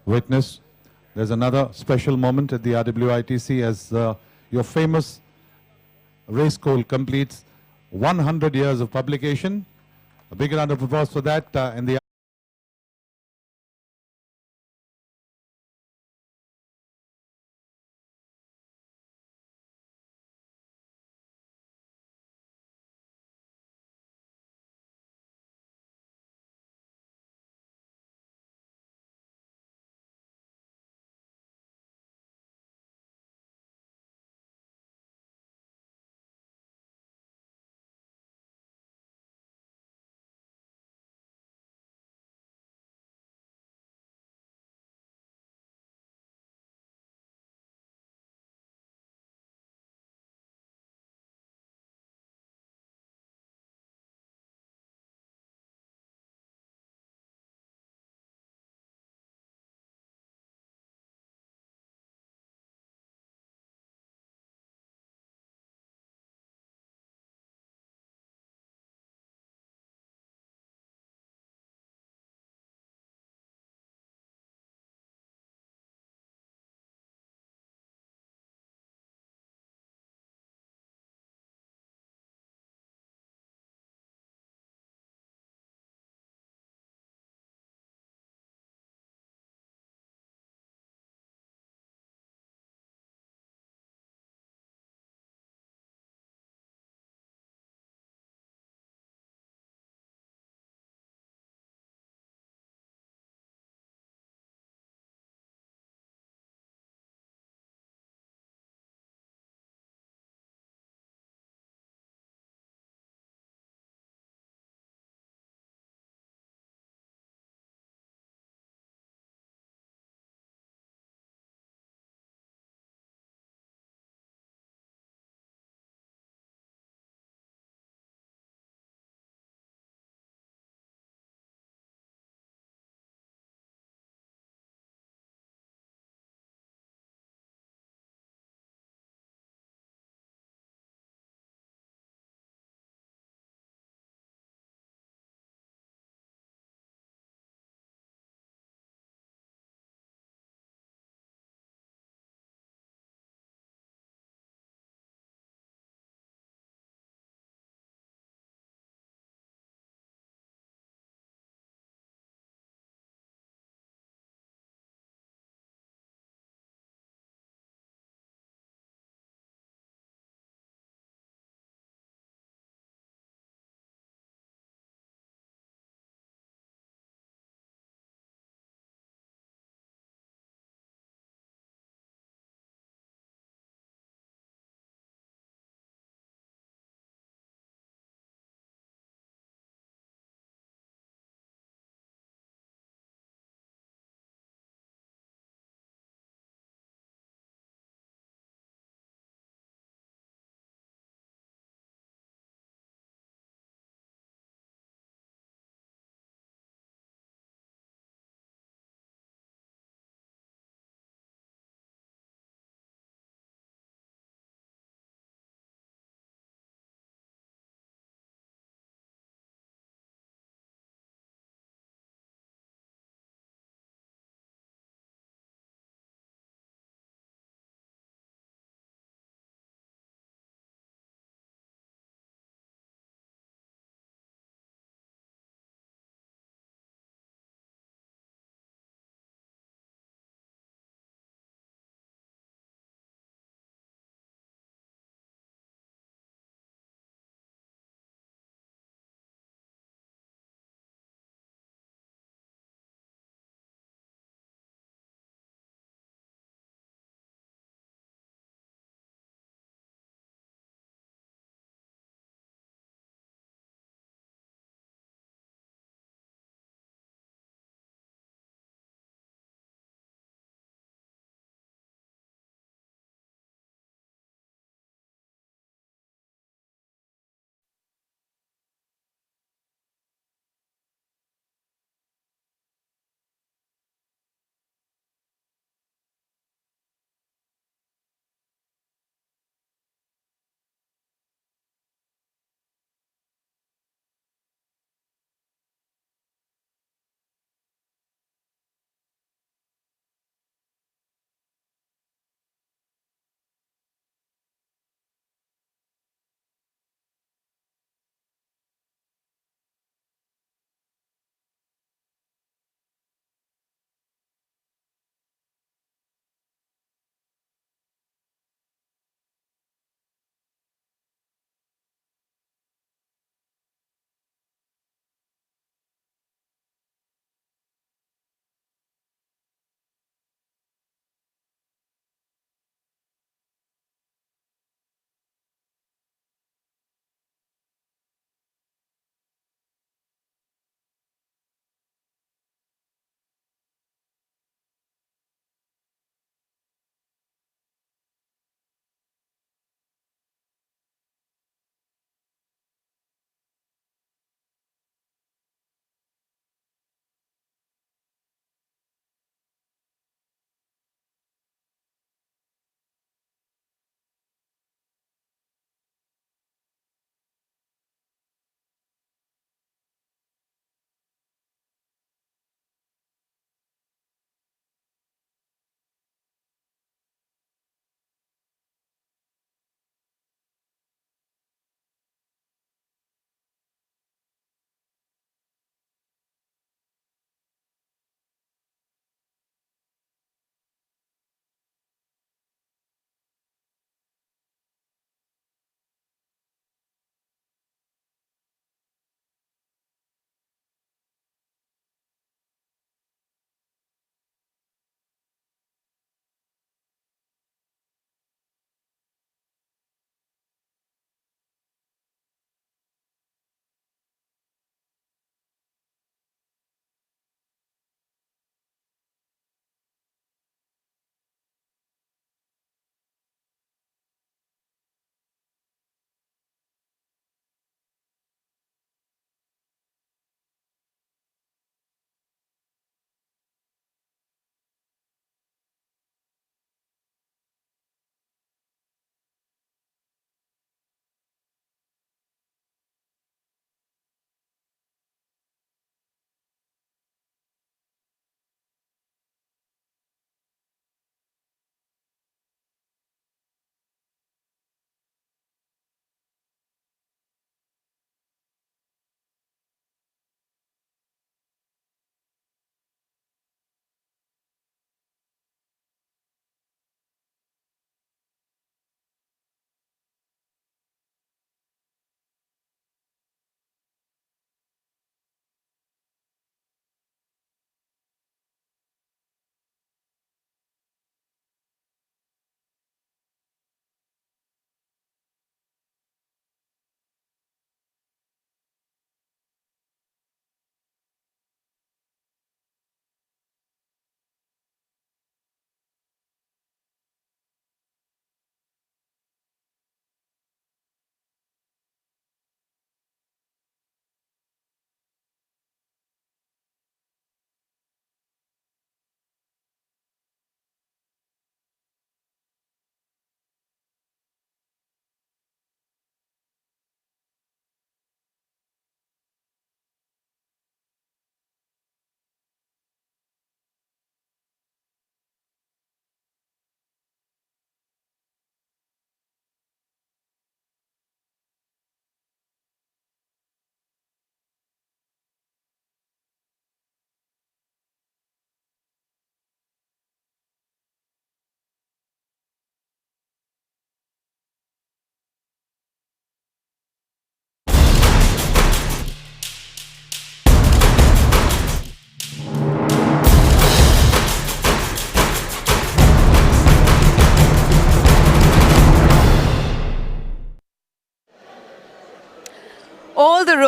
witness. There's another special moment at the RWITC as your famous Racecourse completes 100 years of publication. A big round of applause for that. And the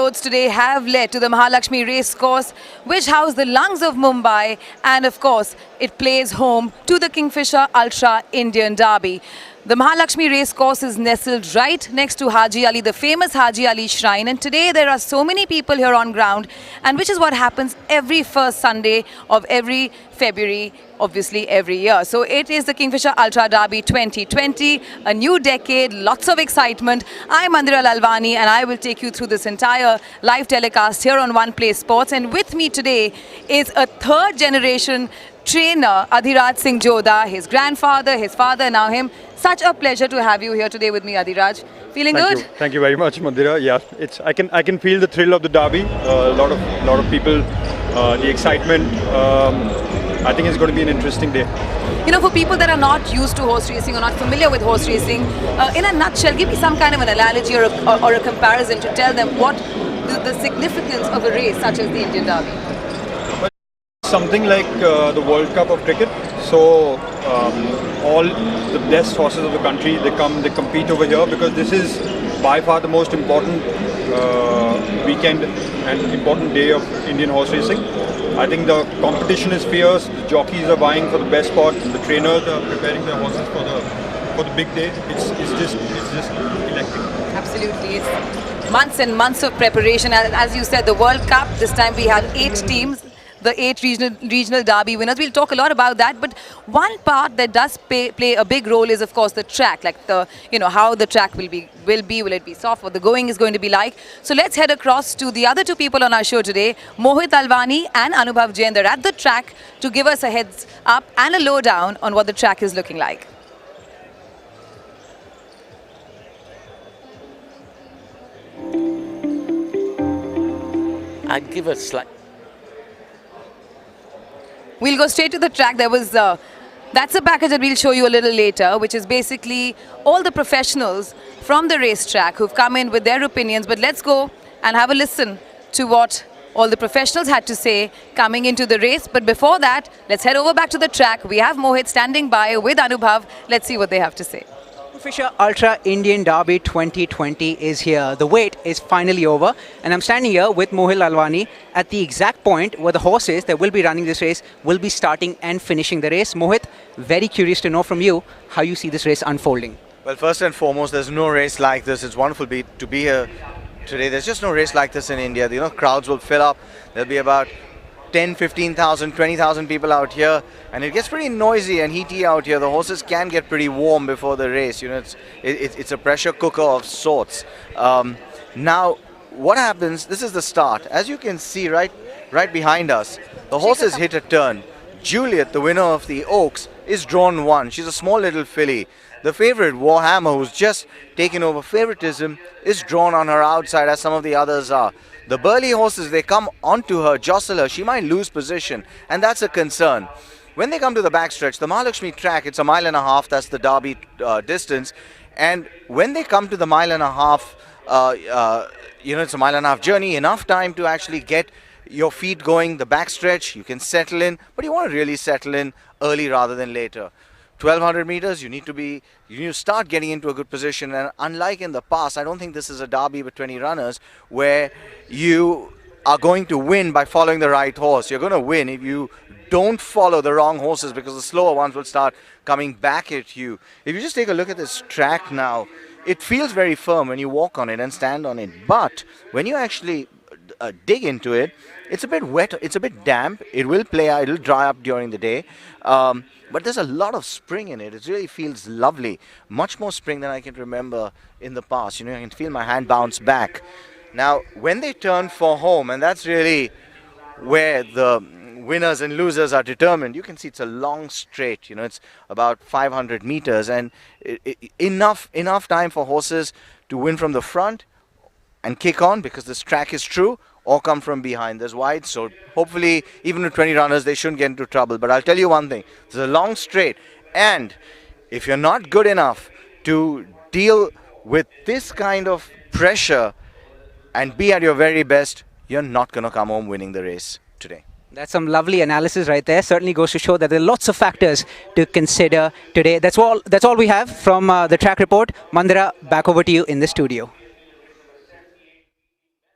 episodes today have led to the Mahalakshmi Racecourse, which housed the lungs of Mumbai, and of course, it plays home to the Kingfisher Ultra Indian Derby. The Mahalakshmi Racecourse is nestled right next to Haji Ali, the famous Haji Ali Shrine, and today there are so many people here on ground, and which is what happens every first Sunday of every February, obviously every year. So it is the Kingfisher Ultra Derby 2020, a new decade, lots of excitement. I'm Mandira Lalwani and I will take you through this entire live telecast here on One Play Sports, and with me today is a third generation trainer, Adhiraj Singh Jodha, his grandfather, his father, now him. Such a pleasure to have you here today with me, Adhiraj. Feeling good? Thank you very much, Mandira. Yeah, I can feel the thrill of the derby. A lot of people, the excitement. I think it's going to be an interesting day. You know, for people that are not used to horse racing or not familiar with horse racing, in a nutshell, give me some kind of an analogy or a comparison to tell them what the significance of a race such as the Indian Derby. Something like the World Cup of cricket. So all the best horses of the country, they compete over here because this is by far the most important weekend and important day of Indian horse racing. I think the competition is fierce. The jockeys are vying for the best spot. The trainers are preparing their horses for the big day. It's just electric. Absolutely, it's months and months of preparation. As you said, the World Cup. This time we have 8 teams. The 8 regional derby winners. We'll talk a lot about that, but one part that does play a big role is, of course, the track, like how the track will it be soft, what the going is going to be like. So let's head across to the other 2 people on our show today, Mohit Alwani and Anubhav Jain. They're at the track to give us a heads up and a lowdown on what the track is looking like. I'd give a slight. We'll go straight to the track. That's a package that we'll show you a little later, which is basically all the professionals from the racetrack who've come in with their opinions. But let's go and have a listen to what all the professionals had to say coming into the race. But before that, let's head over back to the track. We have Mohit standing by with Anubhav. Let's see what they have to say. Kingfisher Ultra Indian Derby 2020 is here. The wait is finally over, and I'm standing here with Mohit Alwani at the exact point where the horses that will be running this race will be starting and finishing the race. Mohit, very curious to know from you how you see this race unfolding. Well, first and foremost, there's no race like this. It's wonderful to be here today. There's just no race like this in India. You know, crowds will fill up. There'll be about 10, 15,000, 20,000 people out here, and it gets pretty noisy and heaty out here. The horses can get pretty warm before the race. You know, it's a pressure cooker of sorts. Now, what happens? This is the start. As you can see, right behind us, the horses hit a turn. Juliet, the winner of the Oaks, is drawn 1. She's a small little filly. The favorite, Warhammer, who's just taken over favoritism, is drawn on her outside, as some of the others are. The burly horses, they come onto her, jostle her. She might lose position, and that's a concern. When they come to the backstretch, the Mahalakshmi track, it's a mile and a half. That's the Derby distance. And when they come to the mile and a half, it's a mile and a half journey, enough time to actually get your feet going. The backstretch, you can settle in, but you want to really settle in early rather than later. 1200 meters, you need to start getting into a good position, and unlike in the past, I don't think this is a derby with 20 runners where you are going to win by following the right horse. You're going to win if you don't follow the wrong horses, because the slower ones will start coming back at you. If you just take a look at this track now, it feels very firm when you walk on it and stand on it, but when you actually dig into it, it's a bit wet, it's a bit damp. It will play out, it'll dry up during the day. But there's a lot of spring in it. It really feels lovely. Much more spring than I can remember in the past. You know, I can feel my hand bounce back. Now, when they turn for home, and that's really where the winners and losers are determined, you can see it's a long straight. You know, it's about 500 meters, and enough time for horses to win from the front and kick on, because this track is true, or come from behind. There's wide, so hopefully even with 20 runners they shouldn't get into trouble. But I'll tell you one thing, it's a long straight, and if you're not good enough to deal with this kind of pressure and be at your very best, you're not going to come home winning the race today. That's some lovely analysis right there. Certainly goes to show that there are lots of factors to consider today. That's all we have from the track report. Mandira, back over to you in the studio.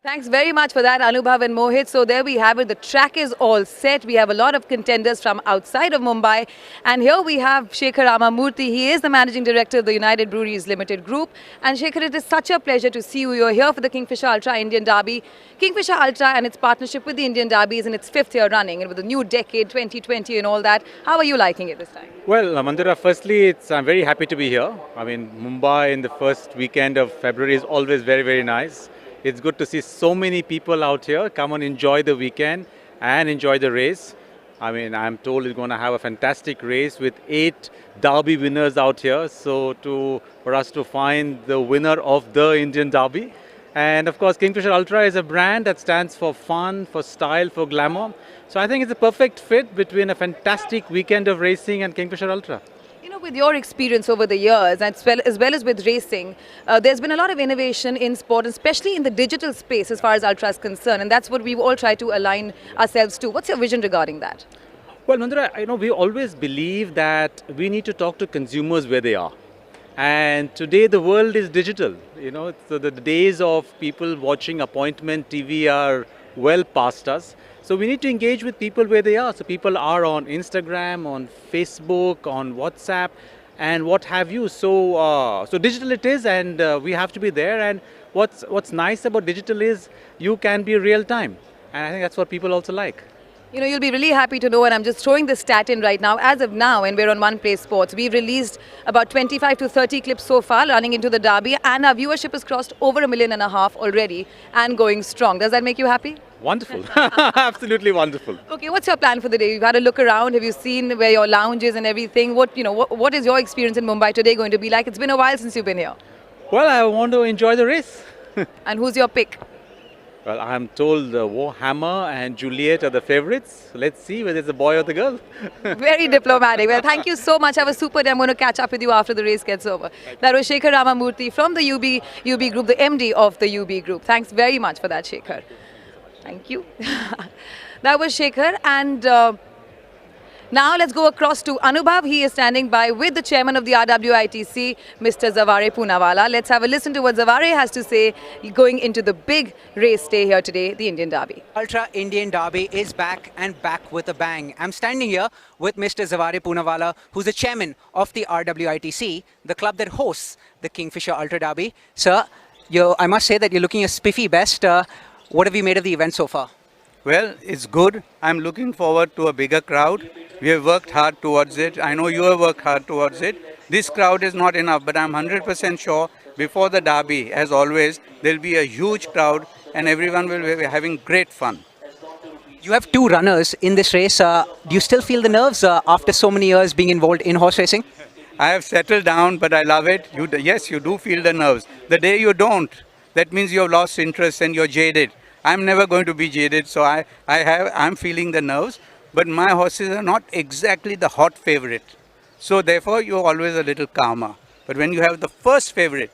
Thanks very much for that, Anubhav and Mohit. So there we have it. The track is all set. We have a lot of contenders from outside of Mumbai. And here we have Shekhar Ramamurthy. He is the Managing Director of the United Breweries Limited Group. And Shekhar, it is such a pleasure to see you. You're here for the Kingfisher Ultra Indian Derby. Kingfisher Ultra and its partnership with the Indian Derby is in its 5th year running. And with the new decade, 2020 and all that, how are you liking it this time? Well, Mandira, firstly, I'm very happy to be here. I mean, Mumbai in the first weekend of February is always very, very nice. It's good to see so many people out here come and enjoy the weekend and enjoy the race. I mean, I'm told it's going to have a fantastic race with 8 Derby winners out here. So for us to find the winner of the Indian Derby. And of course, Kingfisher Ultra is a brand that stands for fun, for style, for glamour. So I think it's a perfect fit between a fantastic weekend of racing and Kingfisher Ultra. You know, with your experience over the years, and as well as with racing, there's been a lot of innovation in sport, especially in the digital space as far as Ultra is concerned, and that's what we all try to align ourselves to. What's your vision regarding that? Well, Mandira, we always believe that we need to talk to consumers where they are. And today the world is digital, so the days of people watching appointment TV are well past us. So we need to engage with people where they are. So people are on Instagram, on Facebook, on WhatsApp, and what have you. So digital it is, and we have to be there. And what's nice about digital is you can be real time, and I think that's what people also like. You know, you'll be really happy to know, and I'm just throwing this stat in right now. As of now, and we're on One Play Sports, we've released about 25 to 30 clips so far running into the Derby, and our viewership has crossed over 1.5 million already and going strong. Does that make you happy? Wonderful. Absolutely wonderful. Okay, what's your plan for the day? You've had a look around. Have you seen where your lounge is and everything? What is your experience in Mumbai today going to be like? It's been a while since you've been here. Well, I want to enjoy the race. And who's your pick? Well, I'm told Warhammer and Juliet are the favorites. Let's see whether it's a boy or the girl. Very diplomatic. Well, thank you so much. Have a super day. I'm going to catch up with you after the race gets over. That was Shekhar Ramamurthy from the UB Group, the MD of the UB Group. Thanks very much for that, Shekhar. Thank you. That was Shekhar, and now let's go across to Anubhav. He is standing by with the chairman of the RWITC, Mr. Zavare Poonawala. Let's have a listen to what Zavare has to say going into the big race day here today, the Indian Derby. Ultra Indian Derby is back and back with a bang. I'm standing here with Mr. Zavare Poonawala, who's the chairman of the RWITC, the club that hosts the Kingfisher Ultra Derby. Sir, I must say that you're looking a spiffy best. What have you made of the event so far? Well, it's good. I'm looking forward to a bigger crowd. We have worked hard towards it. I know you have worked hard towards it. This crowd is not enough, but I'm 100% sure before the Derby, as always, there'll be a huge crowd and everyone will be having great fun. You have 2 runners in this race. Do you still feel the nerves after so many years being involved in horse racing? I have settled down, but I love it. Yes, you do feel the nerves. The day you don't, that means you have lost interest and you're jaded. I'm never going to be jaded, so I'm feeling the nerves. But my horses are not exactly the hot favorite. So therefore, you're always a little calmer. But when you have the first favorite,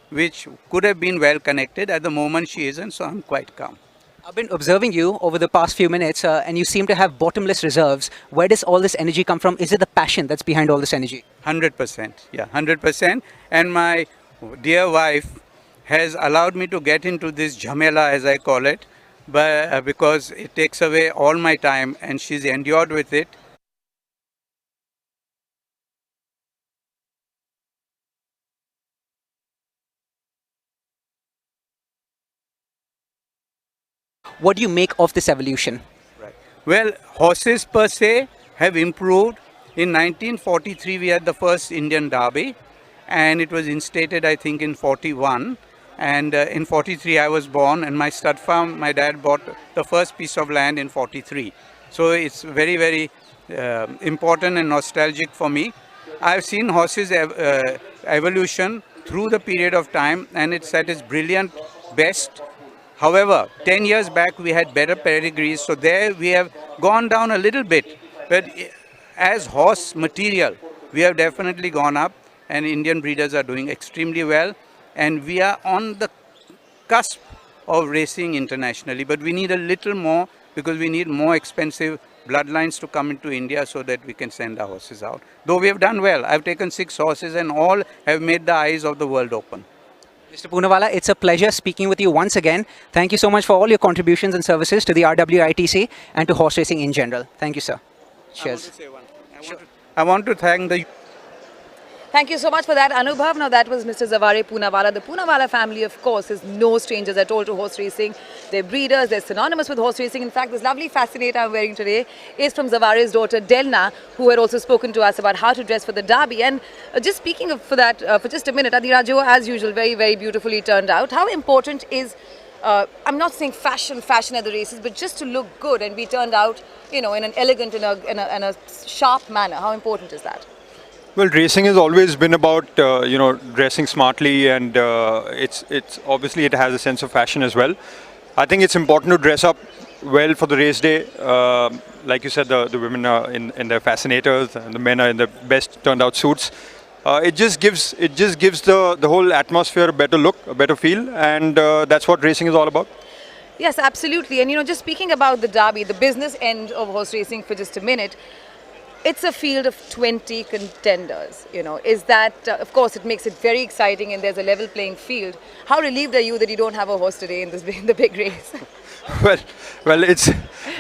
which could have been well connected, at the moment she isn't, so I'm quite calm. I've been observing you over the past few minutes, and you seem to have bottomless reserves. Where does all this energy come from? Is it the passion that's behind all this energy? 100%, yeah, 100%. And my dear wife has allowed me to get into this jhamela, as I call it, but because it takes away all my time, and she's endured with it. What do you make of this evolution? Right. Well, horses per se have improved. In 1943, we had the first Indian Derby, and it was instated, I think, in 41. And in 43, I was born, and my stud farm, my dad bought the first piece of land in 43. So it's very, very important and nostalgic for me. I've seen horses evolution through the period of time, and it's at its brilliant best. However, 10 years back, we had better pedigrees, so there we have gone down a little bit. But as horse material, we have definitely gone up, and Indian breeders are doing extremely well. And we are on the cusp of racing internationally, but we need a little more because we need more expensive bloodlines to come into India so that we can send our horses out. Though we have done well. I've taken 6 horses and all have made the eyes of the world open. Mr. Poonawalla, it's a pleasure speaking with you once again. Thank you so much for all your contributions and services to the RWITC and to horse racing in general. Thank you, sir. Cheers. I want to thank the Thank you so much for that, Anubhav. Now, that was Mr. Zavare Poonawalla. The Poonawalla family, of course, is no strangers at all to horse racing. They're breeders, they're synonymous with horse racing. In fact, this lovely fascinator I'm wearing today is from Zavare's daughter, Delna, who had also spoken to us about how to dress for the Derby. And just speaking of, for that, for just a minute, Adirajo, as usual, very, very beautifully turned out. How important is, I'm not saying fashion at the races, but just to look good and be turned out, you know, in an elegant, in a sharp manner. How important is that? Well, racing has always been about dressing smartly, and it's obviously it has a sense of fashion as well. I think it's important to dress up well for the race day. Like you said, the women are in their fascinators, and the men are in their best turned out suits. It just gives the whole atmosphere a better look, a better feel, and that's what racing is all about. Yes, absolutely. And just speaking about the Derby, the business end of horse racing for just a minute. It's a field of 20 contenders, is that, of course, it makes it very exciting and there's a level playing field. How relieved are you that you don't have a horse today in the big race? Well, it's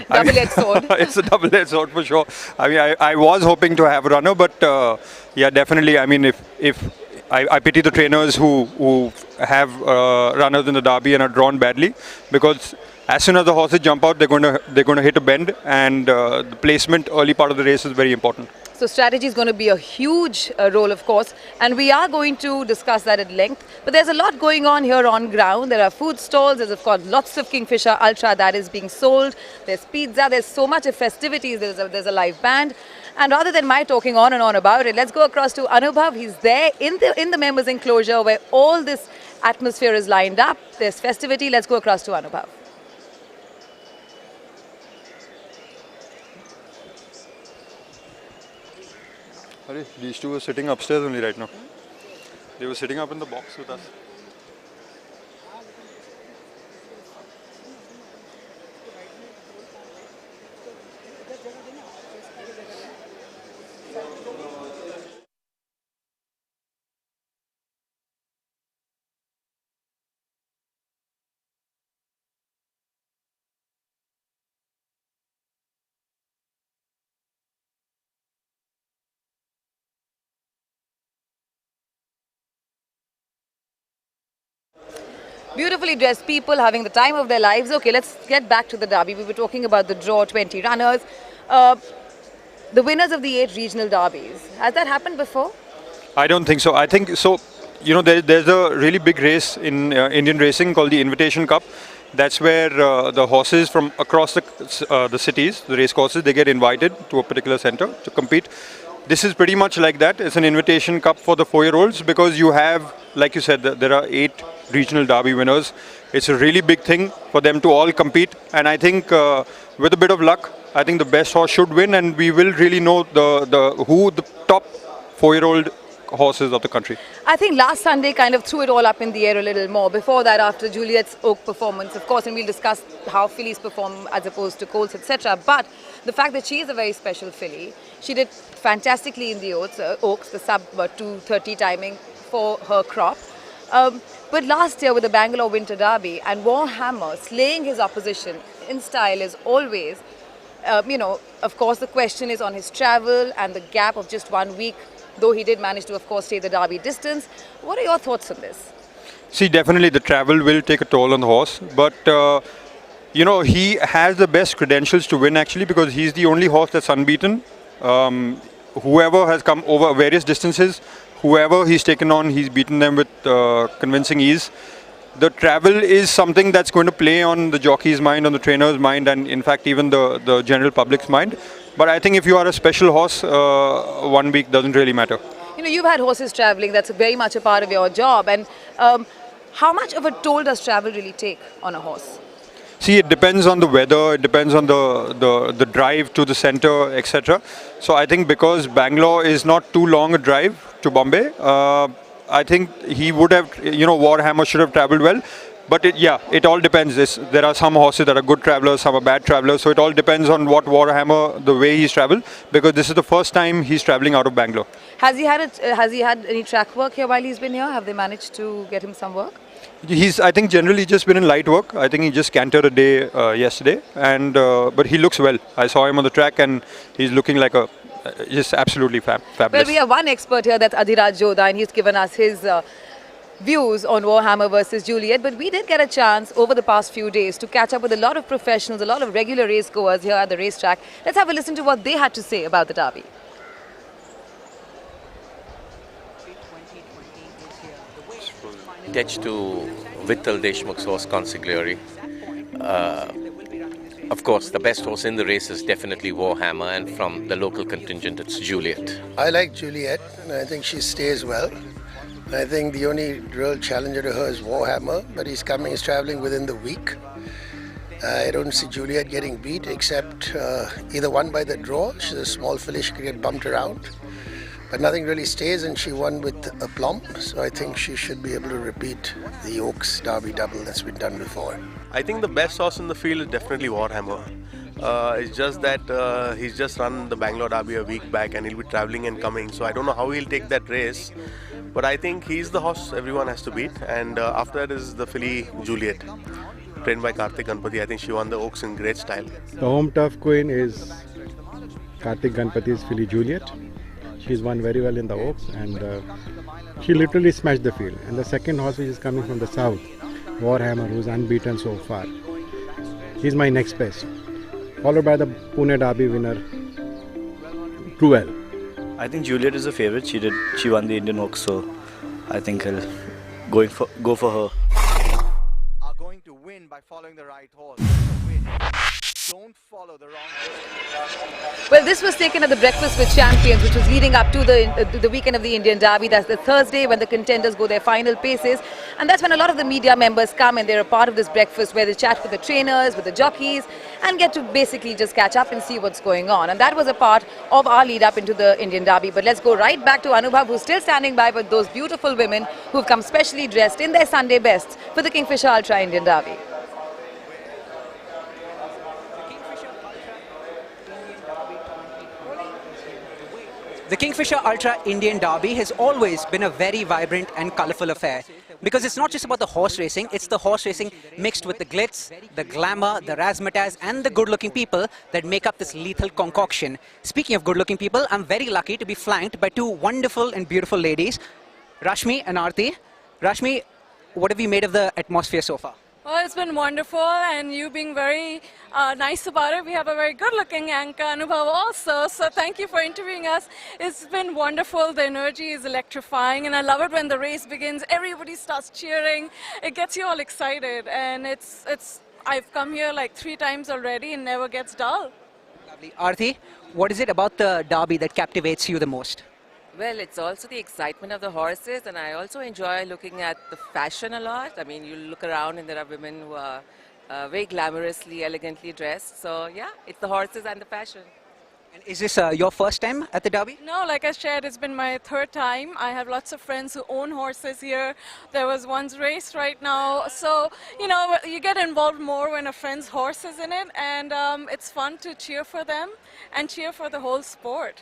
double-edged sword. It's a double-edged sword for sure. I mean, I was hoping to have a runner, but yeah, definitely. I mean, if I pity the trainers who have runners in the Derby and are drawn badly, because as soon as the horses jump out, they're going to hit a bend, and the placement early part of the race is very important. So strategy is going to be a huge role, of course, and we are going to discuss that at length. But there's a lot going on here on ground. There are food stalls. There's, of course, lots of Kingfisher Ultra that is being sold. There's pizza. There's so much of festivities. There's a live band. And rather than my talking on and on about it, let's go across to Anubhav. He's there in the members' enclosure where all this atmosphere is lined up. There's festivity. Let's go across to Anubhav. These two were sitting upstairs only right now. They were sitting up in the box with us. Beautifully dressed people having the time of their lives. Okay, let's get back to the Derby. We were talking about the draw, 20 runners. The winners of the 8 regional derbies. Has that happened before? I don't think so. I think so. There's a really big race in Indian racing called the Invitation Cup. That's where the horses from across the cities, the race courses, they get invited to a particular center to compete. This is pretty much like that. It's an invitation cup for the 4-year-olds because you have, like you said, there are 8 regional derby winners. It's a really big thing for them to all compete. And I think with a bit of luck, I think the best horse should win, and we will really know who the top 4-year-old horses of the country. I think last Sunday kind of threw it all up in the air a little more. Before that, after Juliet's Oak performance, of course, and we'll discuss how fillies perform as opposed to colts, etc. But the fact that she is a very special filly, she did fantastically in the Oaks, the sub 2:30 timing for her crop. But last year with the Bangalore Winter Derby and Warhammer slaying his opposition in style is always, of course, the question is on his travel and the gap of just 1 week. Though he did manage to, of course, stay the Derby distance. What are your thoughts on this? See, definitely the travel will take a toll on the horse. But, he has the best credentials to win, actually, because he's the only horse that's unbeaten. Whoever has come over various distances, whoever he's taken on, he's beaten them with convincing ease. The travel is something that's going to play on the jockey's mind, on the trainer's mind, and, in fact, even the general public's mind. But I think if you are a special horse, 1 week doesn't really matter. You've had horses traveling. That's very much a part of your job. And how much of a toll does travel really take on a horse? See, it depends on the weather. It depends on the drive to the center, etc. So I think because Bangalore is not too long a drive to Bombay, I think he would have, Warhammer should have traveled well. But it all depends. There are some horses that are good travelers, some are bad travelers. So it all depends on what Warhammer, the way he's traveled, because this is the first time he's traveling out of Bangalore. Has he had any track work here while he's been here? Have they managed to get him some work? He's, I think, generally just been in light work. I think he just cantered a day yesterday, and but he looks well. I saw him on the track, and he's looking like just absolutely fabulous. Well, we have one expert here, that's Adhiraj Jodha, and he's given us his views on Warhammer versus Juliet. But we did get a chance over the past few days to catch up with a lot of professionals, a lot of regular racegoers here at the racetrack. Let's have a listen to what they had to say about the derby. Attached to Vittal Deshmukh's horse Consigliere. Of course, the best horse in the race is definitely Warhammer, and from the local contingent, it's Juliet. I like Juliet, and I think she stays well. I think the only real challenger to her is Warhammer, but he's traveling within the week. I don't see Juliet getting beat, except either won by the draw. She's a small filly, she could get bumped around. But nothing really stays, and she won with aplomb, so I think she should be able to repeat the Oaks Derby double that's been done before. I think the best horse in the field is definitely Warhammer. It's just that he's just run the Bangalore Derby a week back, and he'll be travelling and coming, so I don't know how he'll take that race. But I think he's the horse everyone has to beat, and after that is the filly Juliet, trained by Karthik Ganpati. I think she won the Oaks in great style. The home turf queen is Karthik Ganpati's filly Juliet. She's won very well in the Oaks, and she literally smashed the field. And the second horse, which is coming from the south, Warhammer, who's unbeaten so far, he's my next best, followed by the Pune Derby winner, Truel. I think Juliet is a favourite. She won the Indian Oaks, so I think I'll go for her. Are going to win by following the right horse. Don't follow the wrong horse. Well, this was taken at the Breakfast with Champions, which was leading up to the weekend of the Indian Derby. That's the Thursday when the contenders go their final paces. And that's when a lot of the media members come, and they're a part of this breakfast where they chat with the trainers, with the jockeys, and get to basically just catch up and see what's going on. And that was a part of our lead up into the Indian Derby. But let's go right back to Anubhav, who's still standing by with those beautiful women who've come specially dressed in their Sunday bests for the Kingfisher Ultra Indian Derby. The Kingfisher Ultra Indian Derby has always been a very vibrant and colourful affair, because it's not just about the horse racing, it's the horse racing mixed with the glitz, the glamour, the razzmatazz and the good-looking people that make up this lethal concoction. Speaking of good-looking people, I'm very lucky to be flanked by two wonderful and beautiful ladies, Rashmi and Aarti. Rashmi, what have you made of the atmosphere so far? Well, it's been wonderful, and you being very nice about it. We have a very good-looking anchor, Anubhav, also, so thank you for interviewing us. It's been wonderful. The energy is electrifying, and I love it when the race begins. Everybody starts cheering. It gets you all excited, and I've come here like 3 times already and never gets dull. Lovely. Aarti, what is it about the Derby that captivates you the most? Well, it's also the excitement of the horses, and I also enjoy looking at the fashion a lot. I mean, you look around and there are women who are very glamorously, elegantly dressed. So, yeah, it's the horses and the fashion. And is this your first time at the Derby? No, like I shared, it's been my 3rd time. I have lots of friends who own horses here. There was one's race right now. So, you know, you get involved more when a friend's horse is in it, and it's fun to cheer for them and cheer for the whole sport.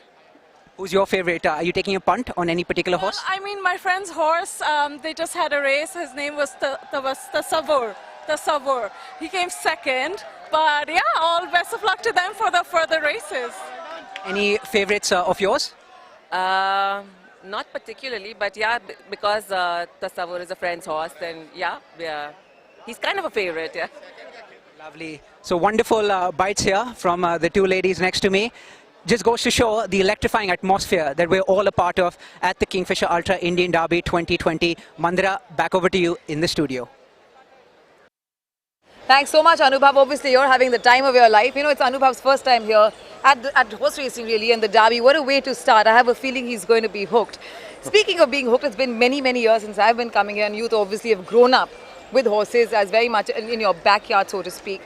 Who's your favorite? Are you taking a punt on any particular horse? I mean, my friend's horse, they just had a race. His name was Tasavvur. He came 2nd. But yeah, all best of luck to them for the further races. Any favorites of yours? Not particularly, but yeah, because Tasavvur is a friend's horse, then yeah, he's kind of a favorite, yeah. Lovely. So wonderful bites here from the two ladies next to me. Just goes to show the electrifying atmosphere that we're all a part of at the Kingfisher Ultra Indian Derby 2020. Mandira, back over to you in the studio. Thanks so much, Anubhav. Obviously, you're having the time of your life. You know, it's Anubhav's first time here at horse racing, really, and the Derby. What a way to start. I have a feeling he's going to be hooked. Speaking of being hooked, it's been many, many years since I've been coming here, and you obviously have grown up with horses as very much in your backyard, so to speak.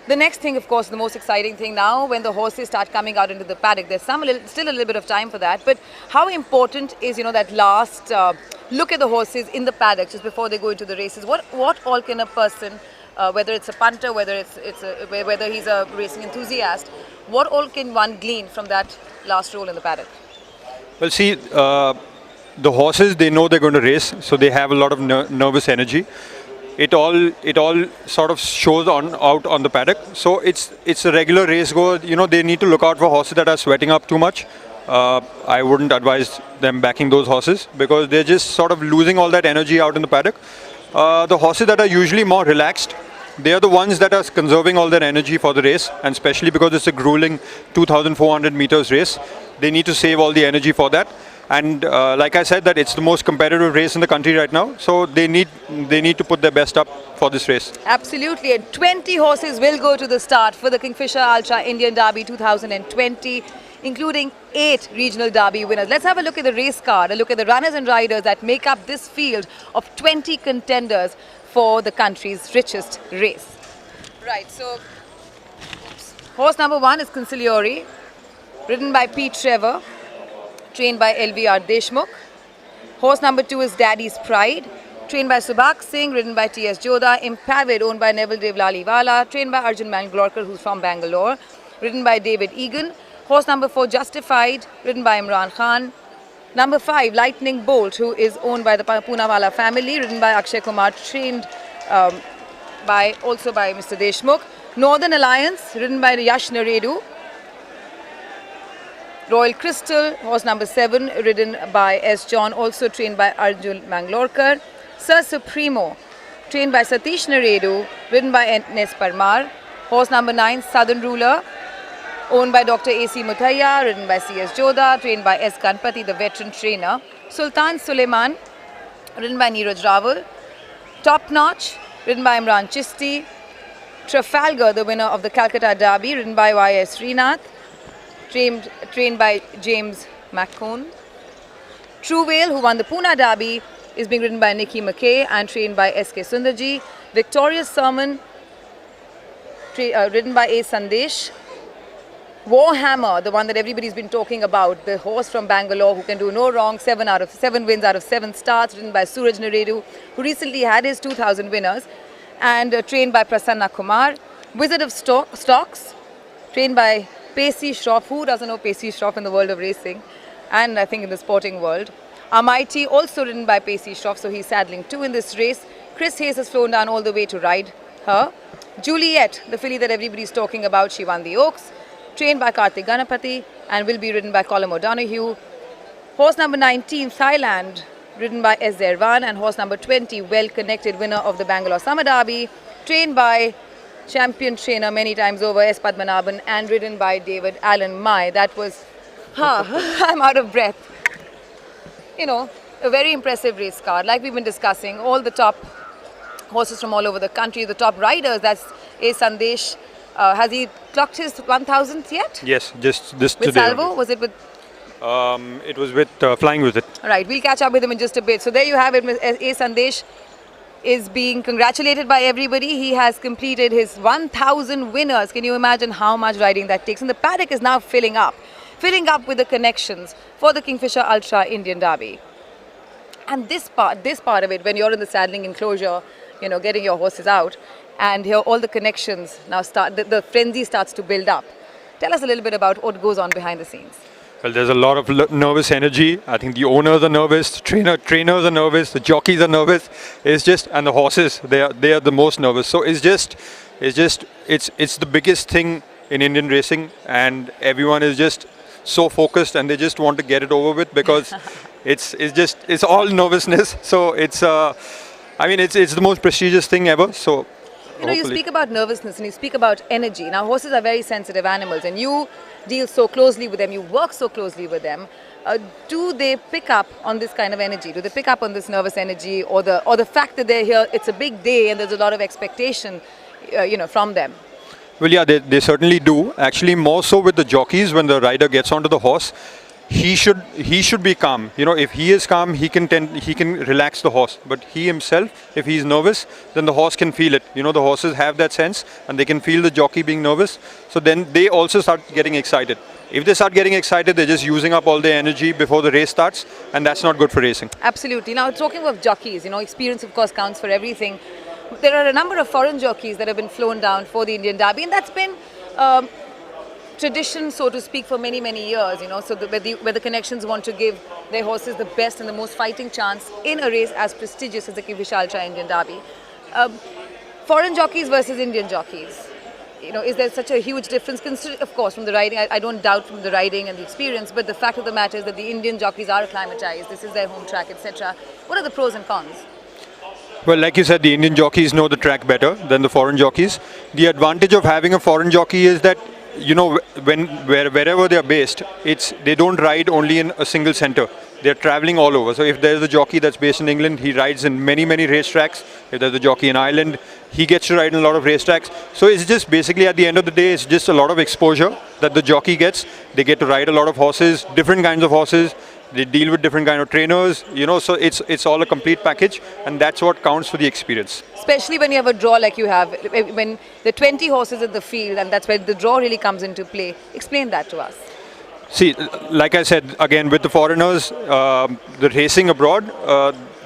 The next thing, of course, the most exciting thing now, when the horses start coming out into the paddock, there's still a little bit of time for that. But how important is, that last look at the horses in the paddock just before they go into the races? What all can a person, whether it's a punter, whether whether he's a racing enthusiast, what all can one glean from that last roll in the paddock? Well, see, the horses, they know they're going to race, so they have a lot of nervous energy. It all sort of shows out on the paddock. So it's a regular race go. They need to look out for horses that are sweating up too much. I wouldn't advise them backing those horses because they're just sort of losing all that energy out in the paddock. The horses that are usually more relaxed, they are the ones that are conserving all their energy for the race, and especially because it's a grueling 2,400 meters race, they need to save all the energy for that. And like I said, that it's the most competitive race in the country right now, so they need to put their best up for this race. Absolutely, and 20 horses will go to the start for the Kingfisher Ultra Indian Derby 2020, including 8 regional derby winners. Let's have a look at the race card, a look at the runners and riders that make up this field of 20 contenders for the country's richest race. Right, so horse number 1 is Consigliore, ridden by Pete Trevor, trained by LVR Deshmukh. Horse number 2 is Daddy's Pride, trained by Subhak Singh, ridden by T.S. Jodha. Impavid, owned by Neville Devlaliwala, trained by Arjun Mangalorkar, who's from Bangalore, ridden by David Egan. Horse number 4, Justified, ridden by Imran Khan. Number 5, Lightning Bolt, who is owned by the Poonawala family, ridden by Akshay Kumar, trained also by Mr. Deshmukh. Northern Alliance, ridden by Yash Naredu. Royal Crystal, horse number 7, ridden by S. John, also trained by Arjun Mangalorkar. Sir Supremo, trained by Satish Naredu, ridden by N.S. Parmar. Horse number 9, Southern Ruler, owned by Dr. A.C. Muthaiya, ridden by C.S. Jodha, trained by S. Ganpati, the veteran trainer. Sultan Suleiman, ridden by Neeraj Rawal. Top Notch, ridden by Imran Chisti. Trafalgar, the winner of the Calcutta Derby, ridden by Y.S. Srinath, trained by James McCone. True Whale, who won the Pune Derby, is being ridden by Nikki McKay and trained by S.K. Sundarji. Victorious Sermon, ridden by A. Sandesh. Warhammer, the one that everybody's been talking about, the horse from Bangalore who can do no wrong, 7 wins out of 7 starts, ridden by Suraj Naredu, who recently had his 2000 winners, and trained by Prasanna Kumar. Wizard of Stocks, trained by Pacey Shroff. Who doesn't know Pacey Shroff in the world of racing, and I think in the sporting world. Mighty, also ridden by Pacey Shroff, so he's saddling 2 in this race. Chris Hayes has flown down all the way to ride her. Juliet, the filly that everybody's talking about, she won the Oaks, trained by Karthik Ganapati and will be ridden by Colin O'Donoghue. Horse number 19, Thailand, ridden by S. Zervan, and horse number 20, Well Connected, winner of the Bangalore Summer Derby, trained by champion trainer many times over, S. Padmanabhan, and ridden by David Allen Mai. That was, I'm out of breath. A very impressive race card. Like we've been discussing, all the top horses from all over the country, the top riders. That's A. Sandesh. Has he clocked his 1000th yet? Yes, just this with today. With Salvo? Only. Was it with? It was with Flying Wizard. All right, we'll catch up with him in just a bit. So there you have it. A. Sandesh is being congratulated by everybody. He has completed his 1000 winners. Can you imagine how much riding that takes? And the paddock is now filling up with the connections for the Kingfisher Ultra Indian Derby. And this part of it, when you're in the saddling enclosure, getting your horses out, and here all the connections now start, the frenzy starts to build up. Tell us a little bit about what goes on behind the scenes. Well, there's a lot of nervous energy. I think the owners are nervous, trainers are nervous, the jockeys are nervous. And the horses, they are the most nervous. So it's the biggest thing in Indian racing, and everyone is just so focused and they just want to get it over with because it's all nervousness. So it's the most prestigious thing ever. So you speak about nervousness and you speak about energy. Now horses are very sensitive animals, and you deal so closely with them, you work so closely with them. Do they pick up on this kind of energy? Do they pick up on this nervous energy, or the fact that they're here, it's a big day and there's a lot of expectation from them? Well, yeah, they certainly do. Actually, more so with the jockeys. When the rider gets onto the horse, he should be calm. You know, if he is calm, he can relax the horse. But he himself, if he's nervous, then the horse can feel it. You know, the horses have that sense, and they can feel the jockey being nervous. So then they also start getting excited. If they start getting excited, they're just using up all their energy before the race starts, and that's not good for racing. Absolutely. Now, talking of jockeys, you know, experience of course counts for everything. There are a number of foreign jockeys that have been flown down for the Indian Derby, and that's been tradition, so to speak, for many, many years, you know, so where the connections want to give their horses the best and the most fighting chance in a race as prestigious as the Kingfisher Ultra Indian Derby. Foreign jockeys versus Indian jockeys, you know, is there such a huge difference? Of course, from the riding, I don't doubt from the riding and the experience, but the fact of the matter is that the Indian jockeys are acclimatized, this is their home track, etc. What are the pros and cons? Well, like you said, the Indian jockeys know the track better than the foreign jockeys. The advantage of having a foreign jockey is that, you know, wherever they are based, they don't ride only in a single center. They're traveling all over. So if there's a jockey that's based in England, he rides in many, many racetracks. If there's a jockey in Ireland, he gets to ride in a lot of racetracks. So it's just basically, at the end of the day, it's just a lot of exposure that the jockey gets. They get to ride a lot of horses, different kinds of horses. They deal with different kind of trainers, you know, so it's all a complete package, and that's what counts for the experience. Especially when you have a draw like you have, when there are 20 horses in the field, and that's where the draw really comes into play. Explain that to us. See, like I said, again, with the foreigners, the racing abroad,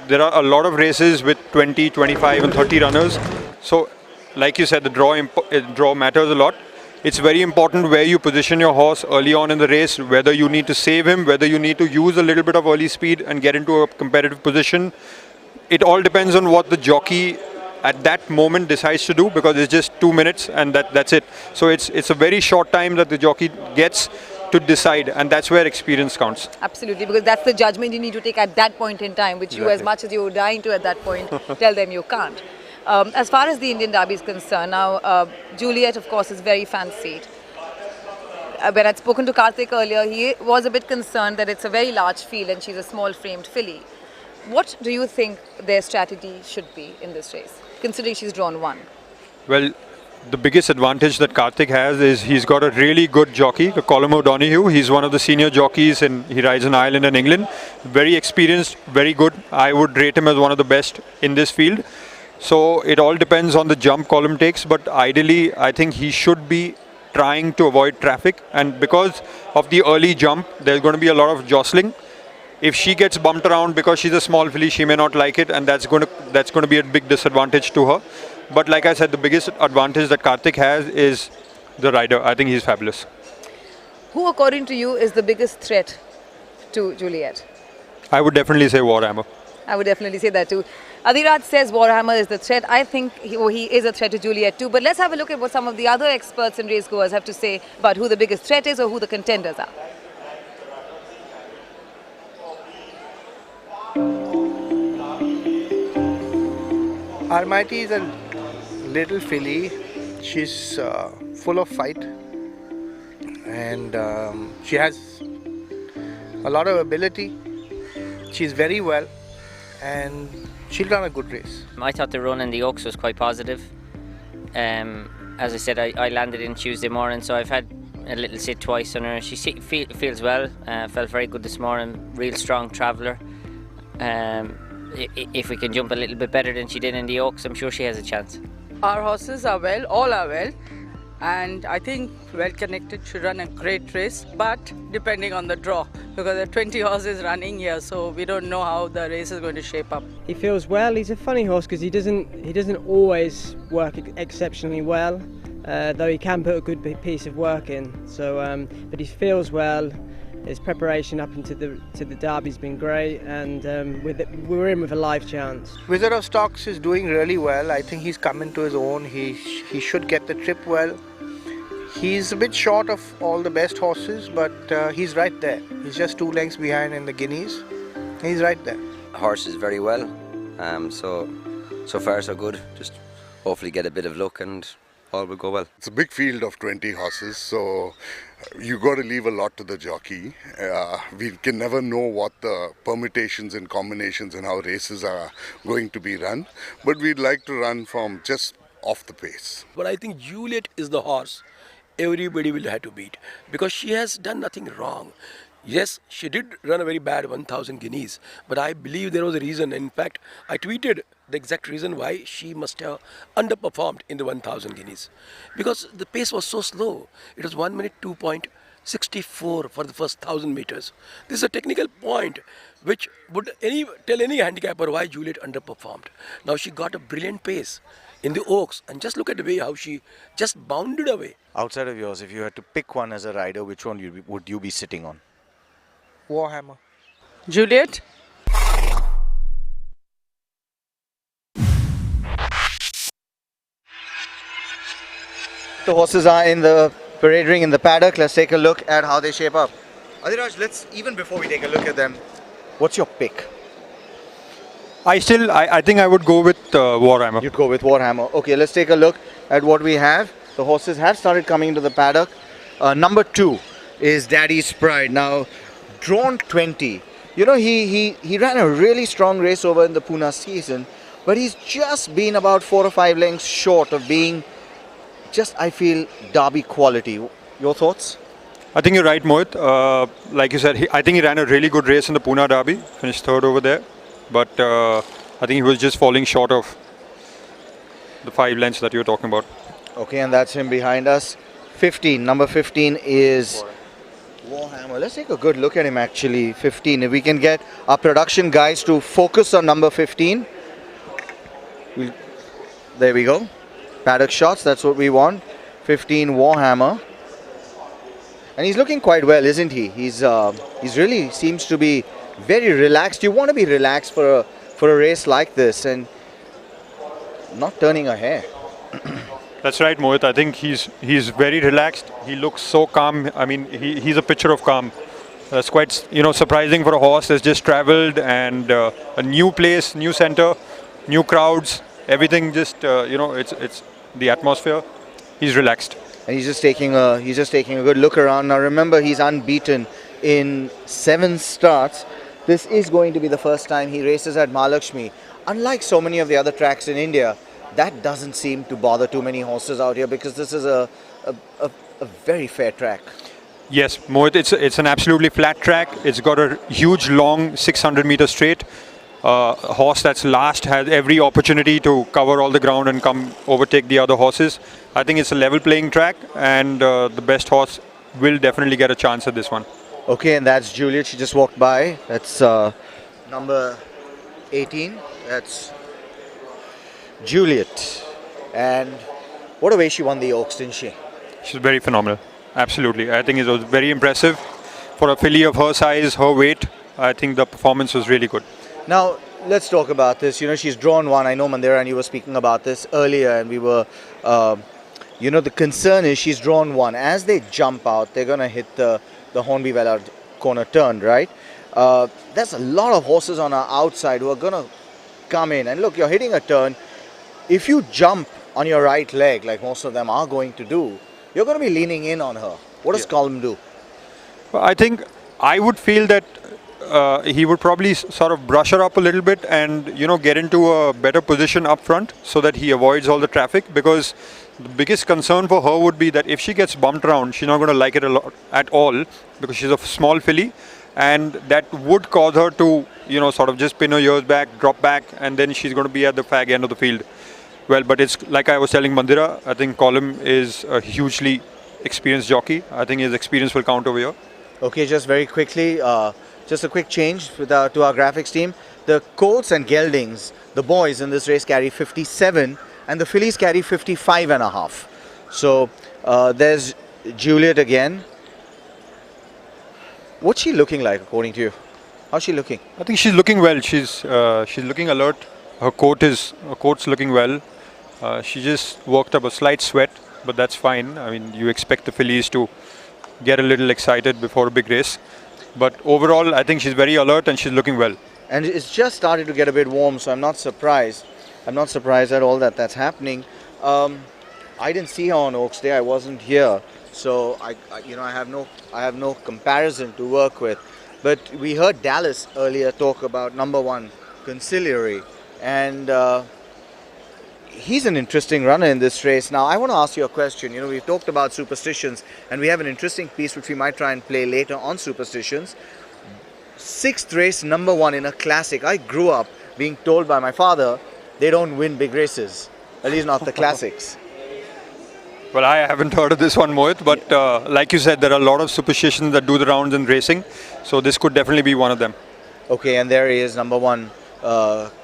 there are a lot of races with 20, 25 and 30 runners. So, like you said, the draw matters a lot. It's very important where you position your horse early on in the race, whether you need to save him, whether you need to use a little bit of early speed and get into a competitive position. It all depends on what the jockey at that moment decides to do, because it's just 2 minutes and that's it. So it's a very short time that the jockey gets to decide, and that's where experience counts. Absolutely, because that's the judgment you need to take at that point in time, which you, as much as you're dying to at that point, tell them you can't. As far as the Indian Derby is concerned, now Juliet, of course, is very fancied. When I'd spoken to Karthik earlier, he was a bit concerned that it's a very large field and she's a small-framed filly. What do you think their strategy should be in this race, considering she's drawn one? Well, the biggest advantage that Karthik has is he's got a really good jockey, Colm O'Donoghue. He's one of the senior jockeys, and he rides in Ireland and England. Very experienced, very good. I would rate him as one of the best in this field. So it all depends on the jump Colm takes, but ideally I think he should be trying to avoid traffic, and because of the early jump there's going to be a lot of jostling. If she gets bumped around because she's a small filly, she may not like it, and that's going to be a big disadvantage to her. But like I said, the biggest advantage that Karthik has is the rider. I think he's fabulous. Who, according to you, is the biggest threat to Juliet? I would definitely say Warhammer. I would definitely say that too. Adhiraj says Warhammer is the threat. I think he is a threat to Juliet too. But let's have a look at what some of the other experts and racegoers have to say about who the biggest threat is or who the contenders are. Almighty is a little filly. She's full of fight, and she has a lot of ability. She's very well, and she'll run a good race. I thought the run in the Oaks was quite positive. As I said, I landed in Tuesday morning, so I've had a little sit twice on her. She feels well, felt very good this morning, real strong traveller. If we can jump a little bit better than she did in the Oaks, I'm sure she has a chance. Our horses are well, all are well, and I think Well Connected should run a great race, but depending on the draw, because there are 20 horses running here, so we don't know how the race is going to shape up. He feels well. He's a funny horse because he doesn't always work exceptionally well, though he can put a good piece of work in. So, but he feels well. His preparation up into the Derby's been great, and we're in with a live chance. Wizard of Stocks is doing really well. I think he's come into his own. He should get the trip well. He's a bit short of all the best horses, but he's right there. He's just 2 lengths behind in the Guineas. He's right there. The horse is very well, so far so good. Just hopefully get a bit of luck and all will go well. It's a big field of 20 horses, so you got to leave a lot to the jockey. We can never know what the permutations and combinations and how races are going to be run, but we'd like to run from just off the pace. But I think Juliet is the horse everybody will have to beat, because she has done nothing wrong. Yes, she did run a very bad 1000 guineas, but I believe there was a reason. In fact, I tweeted the exact reason why she must have underperformed in the 1000 guineas. Because the pace was so slow. It was 1 minute 2.64 for the first 1000 meters. This is a technical point which would tell any handicapper why Juliet underperformed. Now she got a brilliant pace in the Oaks, and just look at the way how she just bounded away. Outside of yours, if you had to pick one as a rider, which one would you be sitting on? Warhammer. Juliet? The horses are in the parade ring in the paddock. Let's take a look at how they shape up. Adiraj, even before we take a look at them, what's your pick? I think I would go with Warhammer. You'd go with Warhammer. Okay, let's take a look at what we have. The horses have started coming into the paddock. Number 2 is Daddy's Pride. Now, drawn 20. You know, he ran a really strong race over in the Pune season, but he's just been about 4 or 5 lengths short of being just, I feel, Derby quality. Your thoughts? I think you're right, Mohit. Like you said, I think he ran a really good race in the Pune Derby, finished 3rd over there. But I think he was just falling short of the 5 lengths that you were talking about. Okay, and that's him behind us. 15, number 15 is Warhammer. Let's take a good look at him actually. 15. If we can get our production guys to focus on number 15. There we go. Paddock shots, that's what we want. 15 Warhammer. And he's looking quite well, isn't he? He's really seems to be very relaxed. You want to be relaxed for a race like this and not turning a hair. That's right, Mohit. I think he's very relaxed. He looks so calm. I mean, he's a picture of calm. That's quite surprising for a horse that's just travelled, and a new place, new centre, new crowds, everything. Just it's the atmosphere. He's relaxed. And he's just taking a good look around. Now remember, he's unbeaten in 7 starts. This is going to be the first time he races at Mahalakshmi. Unlike so many of the other tracks in India, that doesn't seem to bother too many horses out here because this is a very fair track. Yes, Mohit, it's an absolutely flat track. It's got a huge, long 600-meter straight. A horse that's last has every opportunity to cover all the ground and come overtake the other horses. I think it's a level playing track, and the best horse will definitely get a chance at this one. Okay, and that's Juliet. She just walked by. That's number 18. That's Juliet. And what a way she won the Oaks, didn't she? She's very phenomenal. Absolutely. I think it was very impressive. For a filly of her size, her weight, I think the performance was really good. Now, let's talk about this. You know, she's drawn 1. I know, Mandira, and you were speaking about this earlier, and we were, the concern is she's drawn 1. As they jump out, they're going to hit the Hornby Vallard corner turn, right? There's a lot of horses on our outside who are going to come in. And look, you're hitting a turn. If you jump on your right leg, like most of them are going to do, you're going to be leaning in on her. What does Colm do? Well, I think I would feel that he would probably sort of brush her up a little bit and, get into a better position up front so that he avoids all the traffic, because the biggest concern for her would be that if she gets bumped around, she's not going to like it a lot at all, because she's a small filly, and that would cause her to, sort of just pin her ears back, drop back, and then she's going to be at the fag end of the field. Well, but it's like I was telling Mandira, I think Colm is a hugely experienced jockey. I think his experience will count over here. Okay, just very quickly, just a quick change to our graphics team. The colts and geldings, the boys in this race carry 57 and the fillies carry 55.5. So there's Juliet again. What's she looking like according to you? How's she looking? I think she's looking well. She's looking alert. Her coat's looking well. She just worked up a slight sweat, but that's fine. I mean, you expect the fillies to get a little excited before a big race. But overall, I think she's very alert and she's looking well. And it's just started to get a bit warm, so I'm not surprised. I'm not surprised at all that that's happening. I didn't see her on Oaks Day. I wasn't here, so I have no comparison to work with. But we heard Dallas earlier talk about number 1 Conciliary, and he's an interesting runner in this race. Now, I want to ask you a question. You know, we've talked about superstitions, and we have an interesting piece which we might try and play later on superstitions. 6th race, number 1 in a classic. I grew up being told by my father, they don't win big races, at least not the classics. Well, I haven't heard of this one, Mohit, but like you said, there are a lot of superstitions that do the rounds in racing, so this could definitely be one of them. Okay, and there he is, number 1,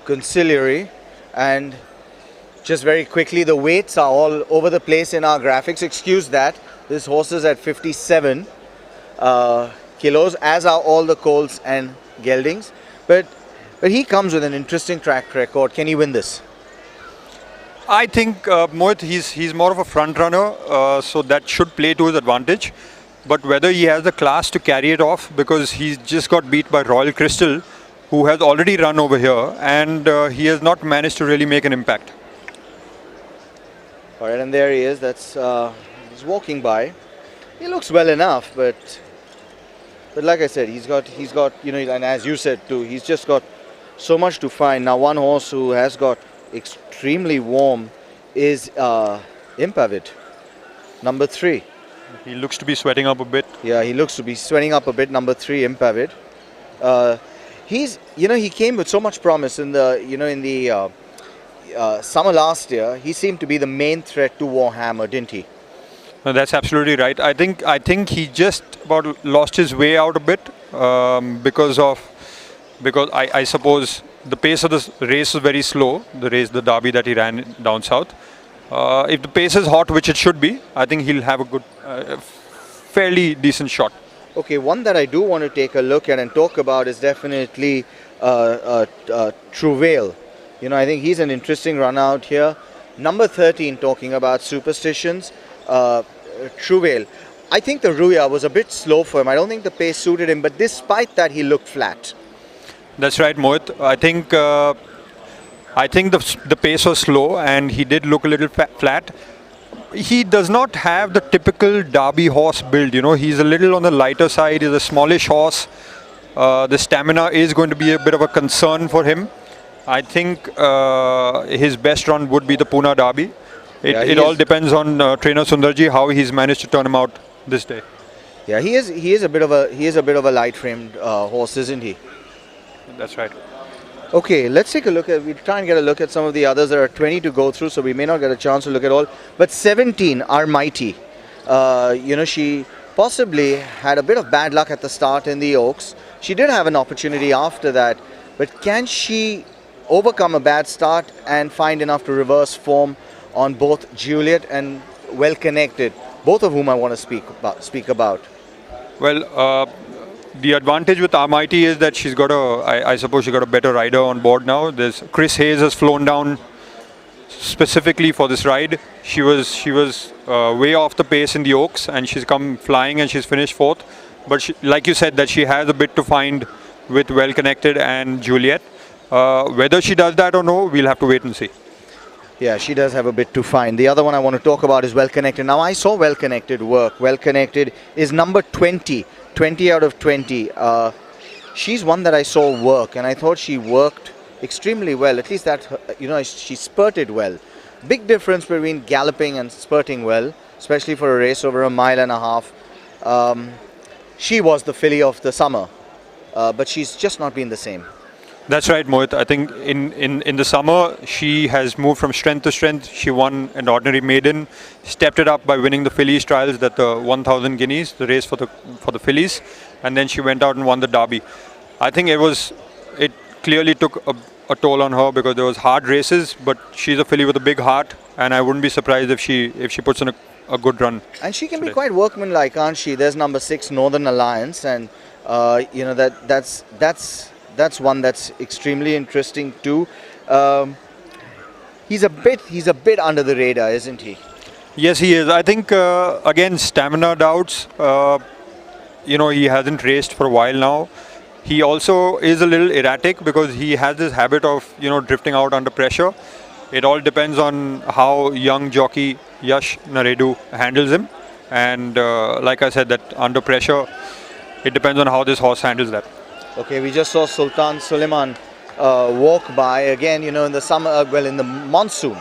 Conciliary. And just very quickly, the weights are all over the place in our graphics. Excuse that. This horse is at 57 kilos, as are all the Coles and Geldings. But he comes with an interesting track record. Can he win this? I think Mohit, he's more of a front runner, so that should play to his advantage. But whether he has the class to carry it off, because he's just got beat by Royal Crystal, who has already run over here, and he has not managed to really make an impact. All right, and there he is. That's he's walking by. He looks well enough, but like I said, he's got you know, and as you said too, he's just got so much to find. Now, one horse who has got extremely warm is Impavid, number 3. He looks to be sweating up a bit. Yeah, he looks to be sweating up a bit. Number 3, Impavid. He came with so much promise in the summer last year. He seemed to be the main threat to Warhammer, didn't he? No, that's absolutely right. I think he just about lost his way out a bit because I suppose the pace of the race was very slow. The Derby that he ran down south. If the pace is hot, which it should be, I think he'll have a good, fairly decent shot. Okay, one that I do want to take a look at and talk about is definitely Trouvaille. You know, I think he's an interesting run out here. Number 13, talking about superstitions, Trouvaille. I think the Ruya was a bit slow for him. I don't think the pace suited him, but despite that, he looked flat. That's right, Mohit. I think the pace was slow, and he did look a little flat. He does not have the typical Derby horse build. You know, he's a little on the lighter side. He's a smallish horse. The stamina is going to be a bit of a concern for him. I think his best run would be the Pune Derby. It all depends on trainer Sundarji, how he's managed to turn him out this day. Yeah, he is a bit of a light-framed horse, isn't he? That's right. Okay, let's take a look at. We'll try and get a look at some of the others. There are 20 to go through, so we may not get a chance to look at all. But 17, Armighty. She possibly had a bit of bad luck at the start in the Oaks. She did have an opportunity after that, but can she overcome a bad start and find enough to reverse form on both Juliet and Well Connected, both of whom I want to speak about? Well, the advantage with Armighty is that she's got I suppose she got a better rider on board now. There's Chris Hayes has flown down specifically for this ride. She was way off the pace in the Oaks, and she's come flying and she's finished 4th. But like you said, that she has a bit to find with Well Connected and Juliet. Whether she does that or no, we'll have to wait and see. Yeah, she does have a bit to find. The other one I want to talk about is Well Connected. Now, I saw Well Connected work. Well Connected is number 20 out of 20. She's one that I saw work, and I thought she worked extremely well. At least that, she spurted well. Big difference between galloping and spurting well, especially for a race over 1.5 miles. She was the filly of the summer, but she's just not been the same. That's right, Mohit. I think in the summer, she has moved from strength to strength. She won an ordinary maiden, stepped it up by winning the fillies trials, that the 1,000 guineas, the race for the fillies, and then she went out and won the Derby. I think it clearly took a toll on her because there was hard races, but she's a filly with a big heart, and I wouldn't be surprised if she puts in a good run. And she can be quite workmanlike, can't she? There's number 6, Northern Alliance, and that's one that's extremely interesting too. He's a bit under the radar, isn't he? Yes, he is. I think again, stamina doubts. He hasn't raced for a while now. He also is a little erratic because he has this habit of drifting out under pressure. It all depends on how young jockey Yash Naredu handles him, and like I said, that under pressure, it depends on how this horse handles that. Okay, we just saw Sultan Suleiman walk by again. In the summer, in the monsoon,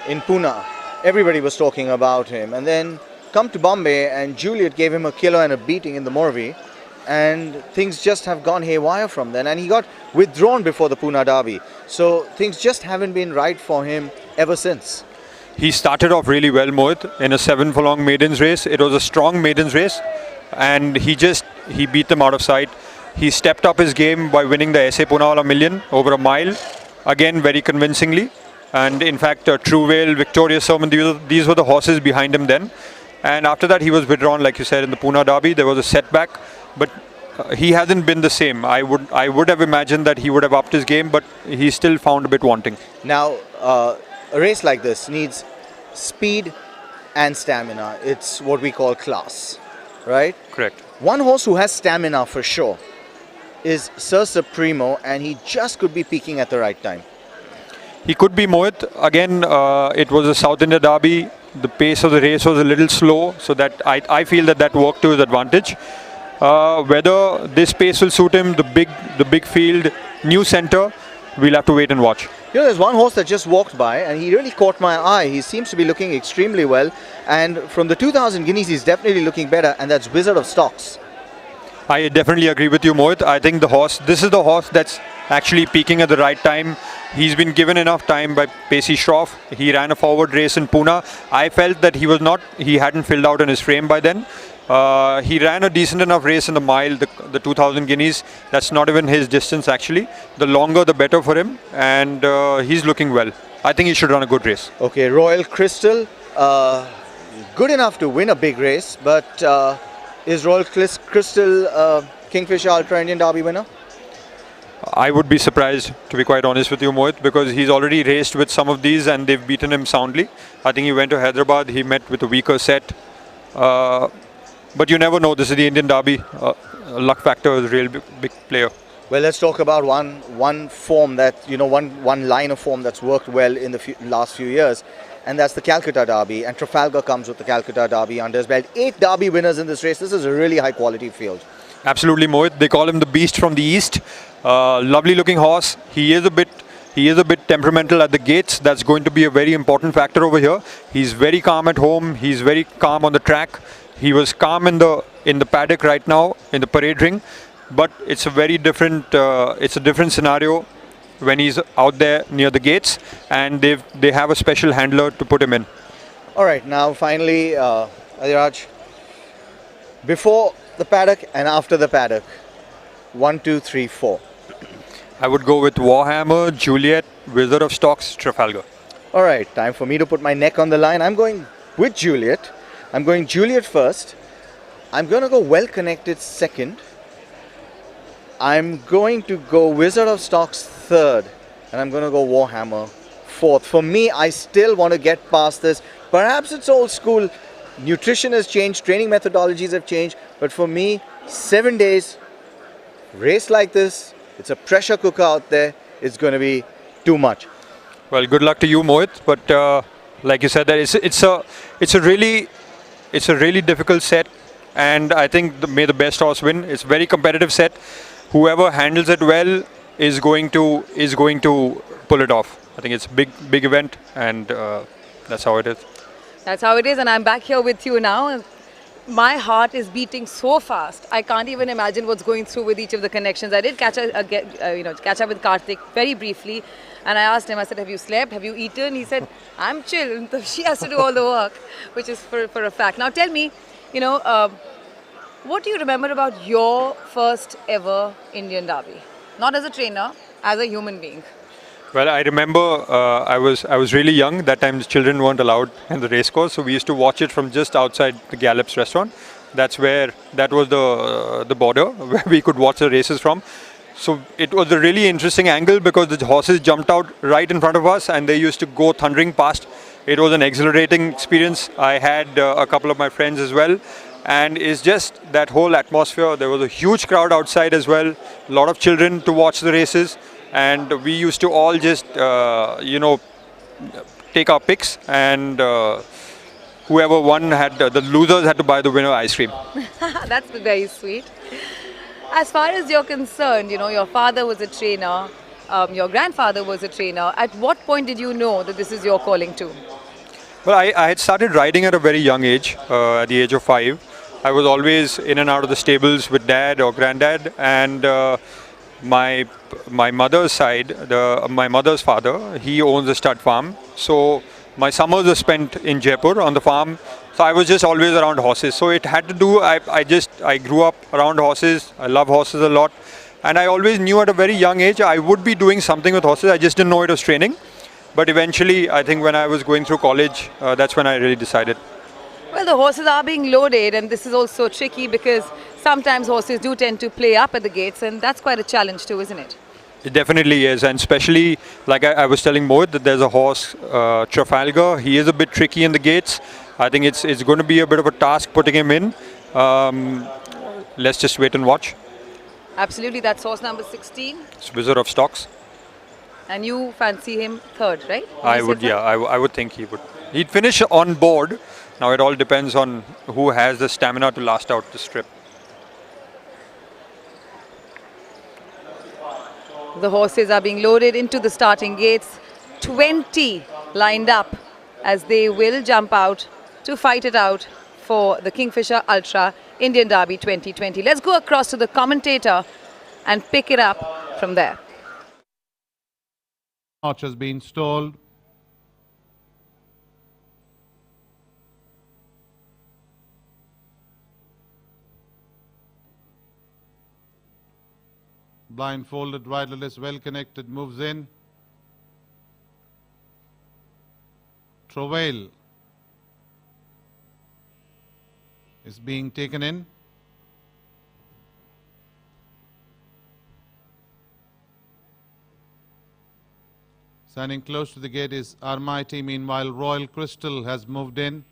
in Pune, everybody was talking about him. And then come to Bombay and Juliet gave him a killer and a beating in the Morvi. And things just have gone haywire from then. And he got withdrawn before the Pune Derby. So things just haven't been right for him ever since. He started off really well, Mohit, in a 7-furlong maidens race. It was a strong maidens race, and he beat them out of sight. He stepped up his game by winning the SA Poonawalla Million over a mile, again very convincingly. And in fact, True Vale, Victoria Sermon, these were the horses behind him then. And after that, he was withdrawn, like you said, in the Pune Derby. There was a setback, but he hasn't been the same. I would have imagined that he would have upped his game, but he still found a bit wanting. Now, a race like this needs speed and stamina. It's what we call class, right? Correct. One horse who has stamina for sure is Sir Supremo, and he just could be peaking at the right time. He could be, Mohit. Again, it was a South India Derby. The pace of the race was a little slow, so that I feel that worked to his advantage. Whether this pace will suit him, the big field, new centre, we'll have to wait and watch. You know, there's one horse that just walked by and he really caught my eye. He seems to be looking extremely well, and from the 2000 guineas he's definitely looking better, and that's Wizard of Stocks. I definitely agree with you, Mohit. I think this is the horse that's actually peaking at the right time. He's been given enough time by Pacey Shroff. He ran a forward race in Pune. I felt that he hadn't filled out in his frame by then. He ran a decent enough race in the mile, the 2000 guineas. That's not even his distance actually. The longer the better for him, and he's looking well. I think he should run a good race. Okay, Royal Crystal, good enough to win a big race, but is Royal Crystal Kingfisher Ultra Indian Derby winner? I would be surprised, to be quite honest with you, Mohit, because he's already raced with some of these and they've beaten him soundly. I think he went to Hyderabad, he met with a weaker set. But you never know, this is the Indian Derby. Luck factor is a real big player. Well, let's talk about one form that, one line of form that's worked well in the last few years, and that's the Calcutta Derby. And Trafalgar comes with the Calcutta Derby under his belt. 8 Derby winners in this race. This is a really high quality field. Absolutely, Mohit. They call him the Beast from the East. Lovely looking horse. He is a bit temperamental at the gates. That's going to be a very important factor over here. He's very calm at home. He's very calm on the track. He was calm in the paddock right now in the parade ring, but it's a very different scenario when he's out there near the gates, and they have a special handler to put him in. All right, now finally, Adiraj, before the paddock and after the paddock, 1, 2, 3, 4. I would go with Warhammer, Juliet, Wizard of Stocks, Trafalgar. All right, time for me to put my neck on the line. I'm going with Juliet. I'm going Juliet first. I'm going to go Well Connected second. I'm going to go Wizard of Stocks third. And I'm going to go Warhammer fourth. For me, I still want to get past this. Perhaps it's old school. Nutrition has changed. Training methodologies have changed. But for me, 7 days, race like this, it's a pressure cooker out there. It's going to be too much. Well, good luck to you, Mohit. But like you said, that it's a really difficult set, and I think may the best horse win. It's a very competitive set. Whoever handles it well is going to pull it off. I think it's a big event, and that's how it is. That's how it is, and I'm back here with you now. My heart is beating so fast. I can't even imagine what's going through with each of the connections. I did catch up with Karthik very briefly, and I asked him, I said, have you slept? Have you eaten? He said, I'm chill. She has to do all the work, which is for a fact. Now tell me, what do you remember about your first ever Indian Derby? Not as a trainer, as a human being. Well, I remember I was really young. That time the children weren't allowed in the racecourse, so we used to watch it from just outside the Gallop's restaurant. That was the border where we could watch the races from. So it was a really interesting angle because the horses jumped out right in front of us and they used to go thundering past. It was an exhilarating experience. I had a couple of my friends as well, and it's just that whole atmosphere. There was a huge crowd outside as well, a lot of children to watch the races. And we used to all just, take our picks, and whoever won the losers had to buy the winner ice cream. That's very sweet. As far as you're concerned, your father was a trainer. your grandfather was a trainer. At what point did you know that this is your calling too? Well, I had started riding at a very young age, at the age of 5. I was always in and out of the stables with dad or granddad, and my mother's side, my mother's father, he owns a stud farm. So my summers were spent in Jaipur on the farm. So I was just always around horses. So it had to do. I grew up around horses. I love horses a lot, and I always knew at a very young age I would be doing something with horses. I just didn't know it was training. But eventually, I think when I was going through college, that's when I really decided. Well, the horses are being loaded, and this is also tricky because sometimes horses do tend to play up at the gates, and that's quite a challenge too, isn't it? It definitely is, and especially like I was telling Mohit that there's a horse, Trafalgar. He is a bit tricky in the gates. I think it's going to be a bit of a task putting him in. Let's just wait and watch. Absolutely, that's horse number 16. It's Wizard of Stocks. And you fancy him third, right? I would think he would. He'd finish on board. Now it all depends on who has the stamina to last out the strip. The horses are being loaded into the starting gates. 20 lined up as they will jump out to fight it out for the Kingfisher Ultra Indian Derby 2020. Let's go across to the commentator and pick it up from there. Notch has been stalled. Blindfolded, riderless, well connected, moves in. Travail is being taken in. Standing close to the gate is Armighty. Meanwhile, Royal Crystal has moved in.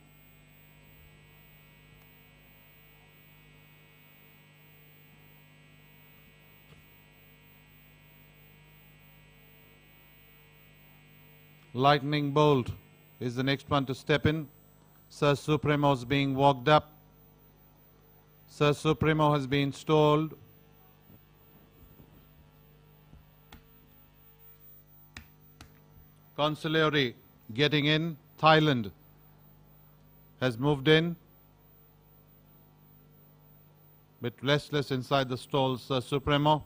Lightning Bolt is the next one to step in. Sir Supremo's being walked up. Sir Supremo has been stalled. Consigliere getting in. Thailand has moved in. Bit restless inside the stall, Sir Supremo.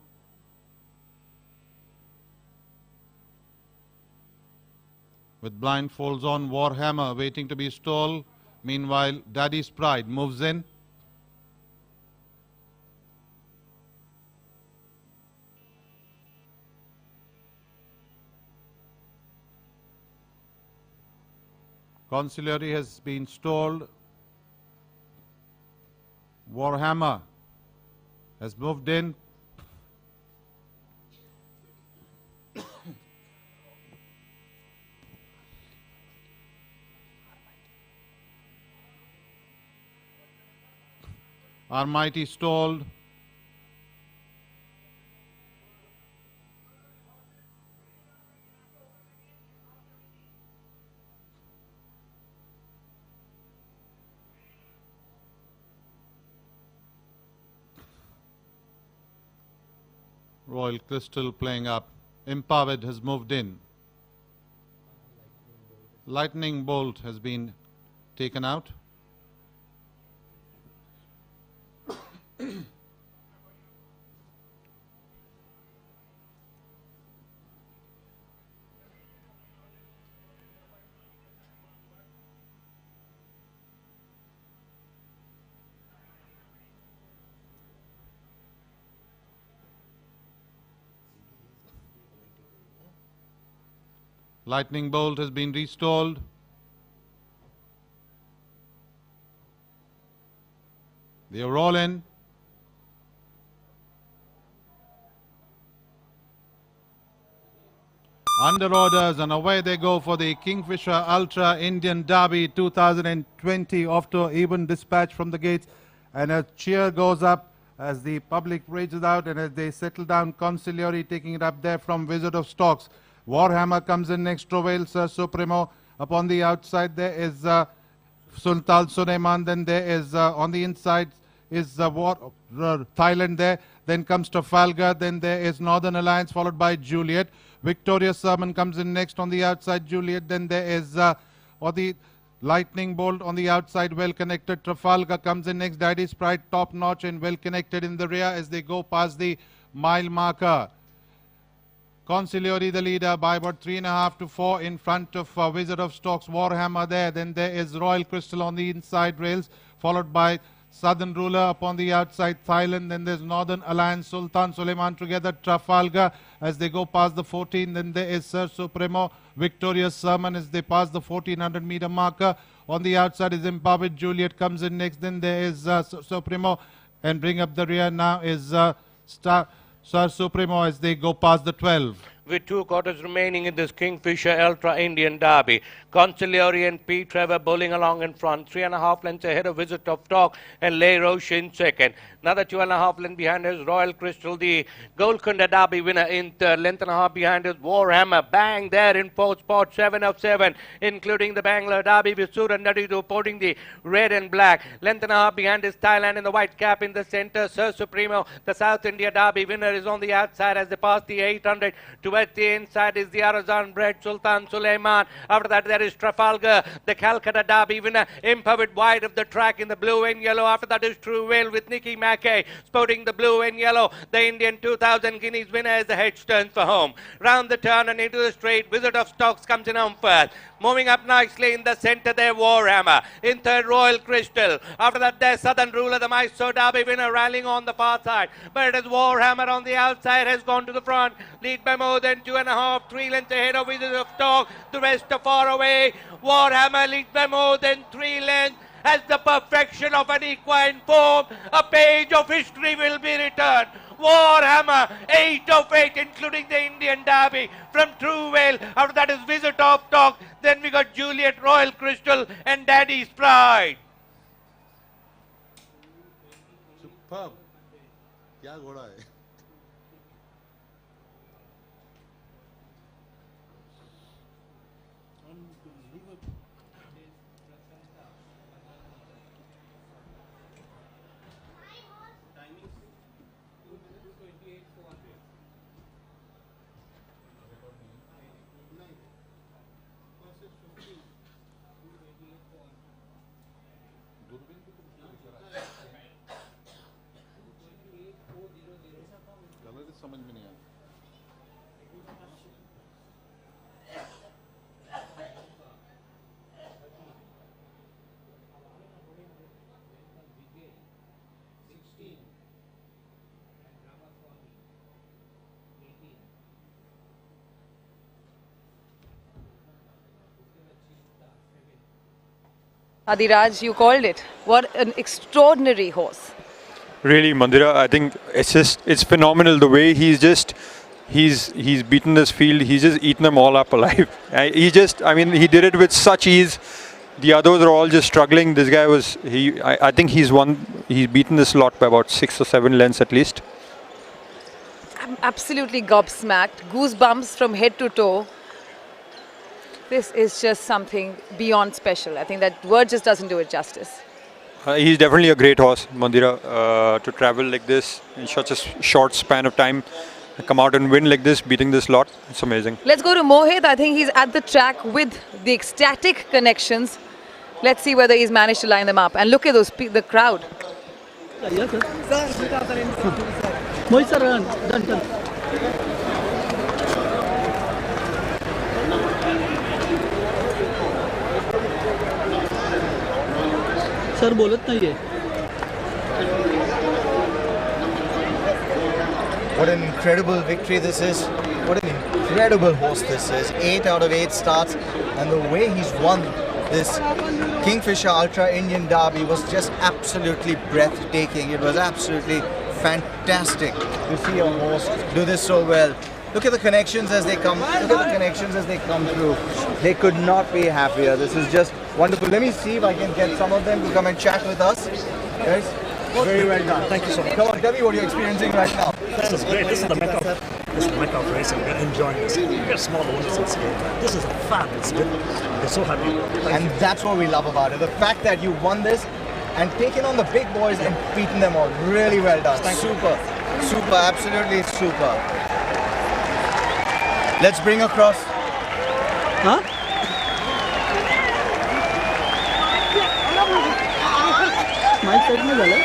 With blindfolds on, Warhammer waiting to be stalled. Meanwhile, Daddy's Pride moves in. Consigliere has been stalled. Warhammer has moved in. Armighty stalled. Royal Crystal playing up. Empowered has moved in. Lightning Bolt has been taken out. Lightning Bolt has been restalled. They are all in. Under orders, and away they go for the Kingfisher Ultra Indian Derby 2020, off to even dispatch from the gates, and a cheer goes up as the public rages out, and as they settle down, Consigliere taking it up there from Wizard of Stocks. Warhammer comes in next, Travail, Sir Supremo. Upon the outside there is Sultan Suleiman. Then there is on the inside is Thailand there. Then comes Trafalgar. Then there is Northern Alliance, followed by Juliet. Victorious Sermon comes in next on the outside, Juliet. Then there is the Lightning Bolt on the outside, well connected. Trafalgar comes in next. Daddy Sprite, top notch and well connected in the rear as they go past the mile marker. Consigliere the leader by about 3.5 to 4 in front of Wizard of Stocks, Warhammer there. Then there is Royal Crystal on the inside rails, followed by Southern Ruler upon the outside, Thailand. Then there's Northern Alliance, Sultan Suleiman together, Trafalgar as they go past the 14. Then there is Sir Supremo, Victorious Sermon as they pass the 1400 meter marker. On the outside is Empowered Juliet comes in next. Then there is Supremo, and bring up the rear now is Sir Supremo as they go past the 12. With 2 quarters remaining in this Kingfisher Ultra Indian Derby. Consigliere and P. Trevor bowling along in front, 3.5 lengths ahead of Visit of Talk and Le Roche in second. Another 2.5 lengths behind is Royal Crystal, the Golconda Derby winner in third. Length and a half behind is Warhammer. Bang there in fourth spot, 7 of 7, including the Bangalore Derby with Surandari reporting the red and black. Length and a half behind is Thailand in the white cap in the center. Sir Supremo, the South India Derby winner, is on the outside as they pass the 800. Towards the inside is the Arazan bred Sultan Suleiman. After that there is Trafalgar, the Calcutta Derby winner, empowered wide of the track in the blue and yellow. After that is True Whale with Nicky Mackay sporting the blue and yellow. The Indian 2000 guineas winner as the hedge turns for home. Round the turn and into the straight, Wizard of Stocks comes in on first. Moving up nicely in the center there, Warhammer. In third, Royal Crystal. After that there's Southern Ruler, the Mysore Derby winner, rallying on the far side. But it is Warhammer on the outside, has gone to the front. Lead by more than 2.5, 3 lengths ahead of Wizard of Talk. The rest are far away. Warhammer leads by more than 3 lengths. As the perfection of an equine form, a page of history will be returned. Warhammer, 8 of 8, including the Indian Derby from True Whale. After that is Visit of Talk. Then we got Juliet, Royal Crystal and Daddy's Pride. Superb. क्या घोड़ा है? समझ में नहीं आया। Adiraj, you called it. What an extraordinary horse. Really, Mandira, I think it's phenomenal the way he's beaten this field. He's just eaten them all up alive. He did it with such ease. The others are all just struggling. This guy I think he's beaten this lot by about 6 or 7 lengths at least. I'm absolutely gobsmacked. Goosebumps from head to toe. This is just something beyond special. I think that word just doesn't do it justice. He's definitely a great horse, Mandira, to travel like this in such a short span of time, come out and win like this, beating this lot. It's amazing. Let's go to Mohit. I think he's at the track with the ecstatic connections. Let's see whether he's managed to line them up. And look at the crowd. Mohit sir, done. Sir बोलत नहीं है. What an incredible victory this is. What an incredible horse this is. 8 out of 8 starts, and the way he's won this Kingfisher Ultra Indian Derby was just absolutely breathtaking. It was absolutely fantastic to see a horse do this so well. Look at the connections as they come. Look at the connections as they come through. They could not be happier. This is just wonderful. Let me see if I can get some of them to come and chat with us. Guys, very well done. Thank you so much. Come on, tell me what you're experiencing right now. This is great. This is the mecca of racing. We're enjoying this. We're smaller ones at scale. This is a fabulous bit. We're so happy. And that's what we love about it. The fact that you won this and taken on the big boys and beaten them all. Really well done. Super. Super, absolutely super. Let's bring across. Huh? Mic side में झालं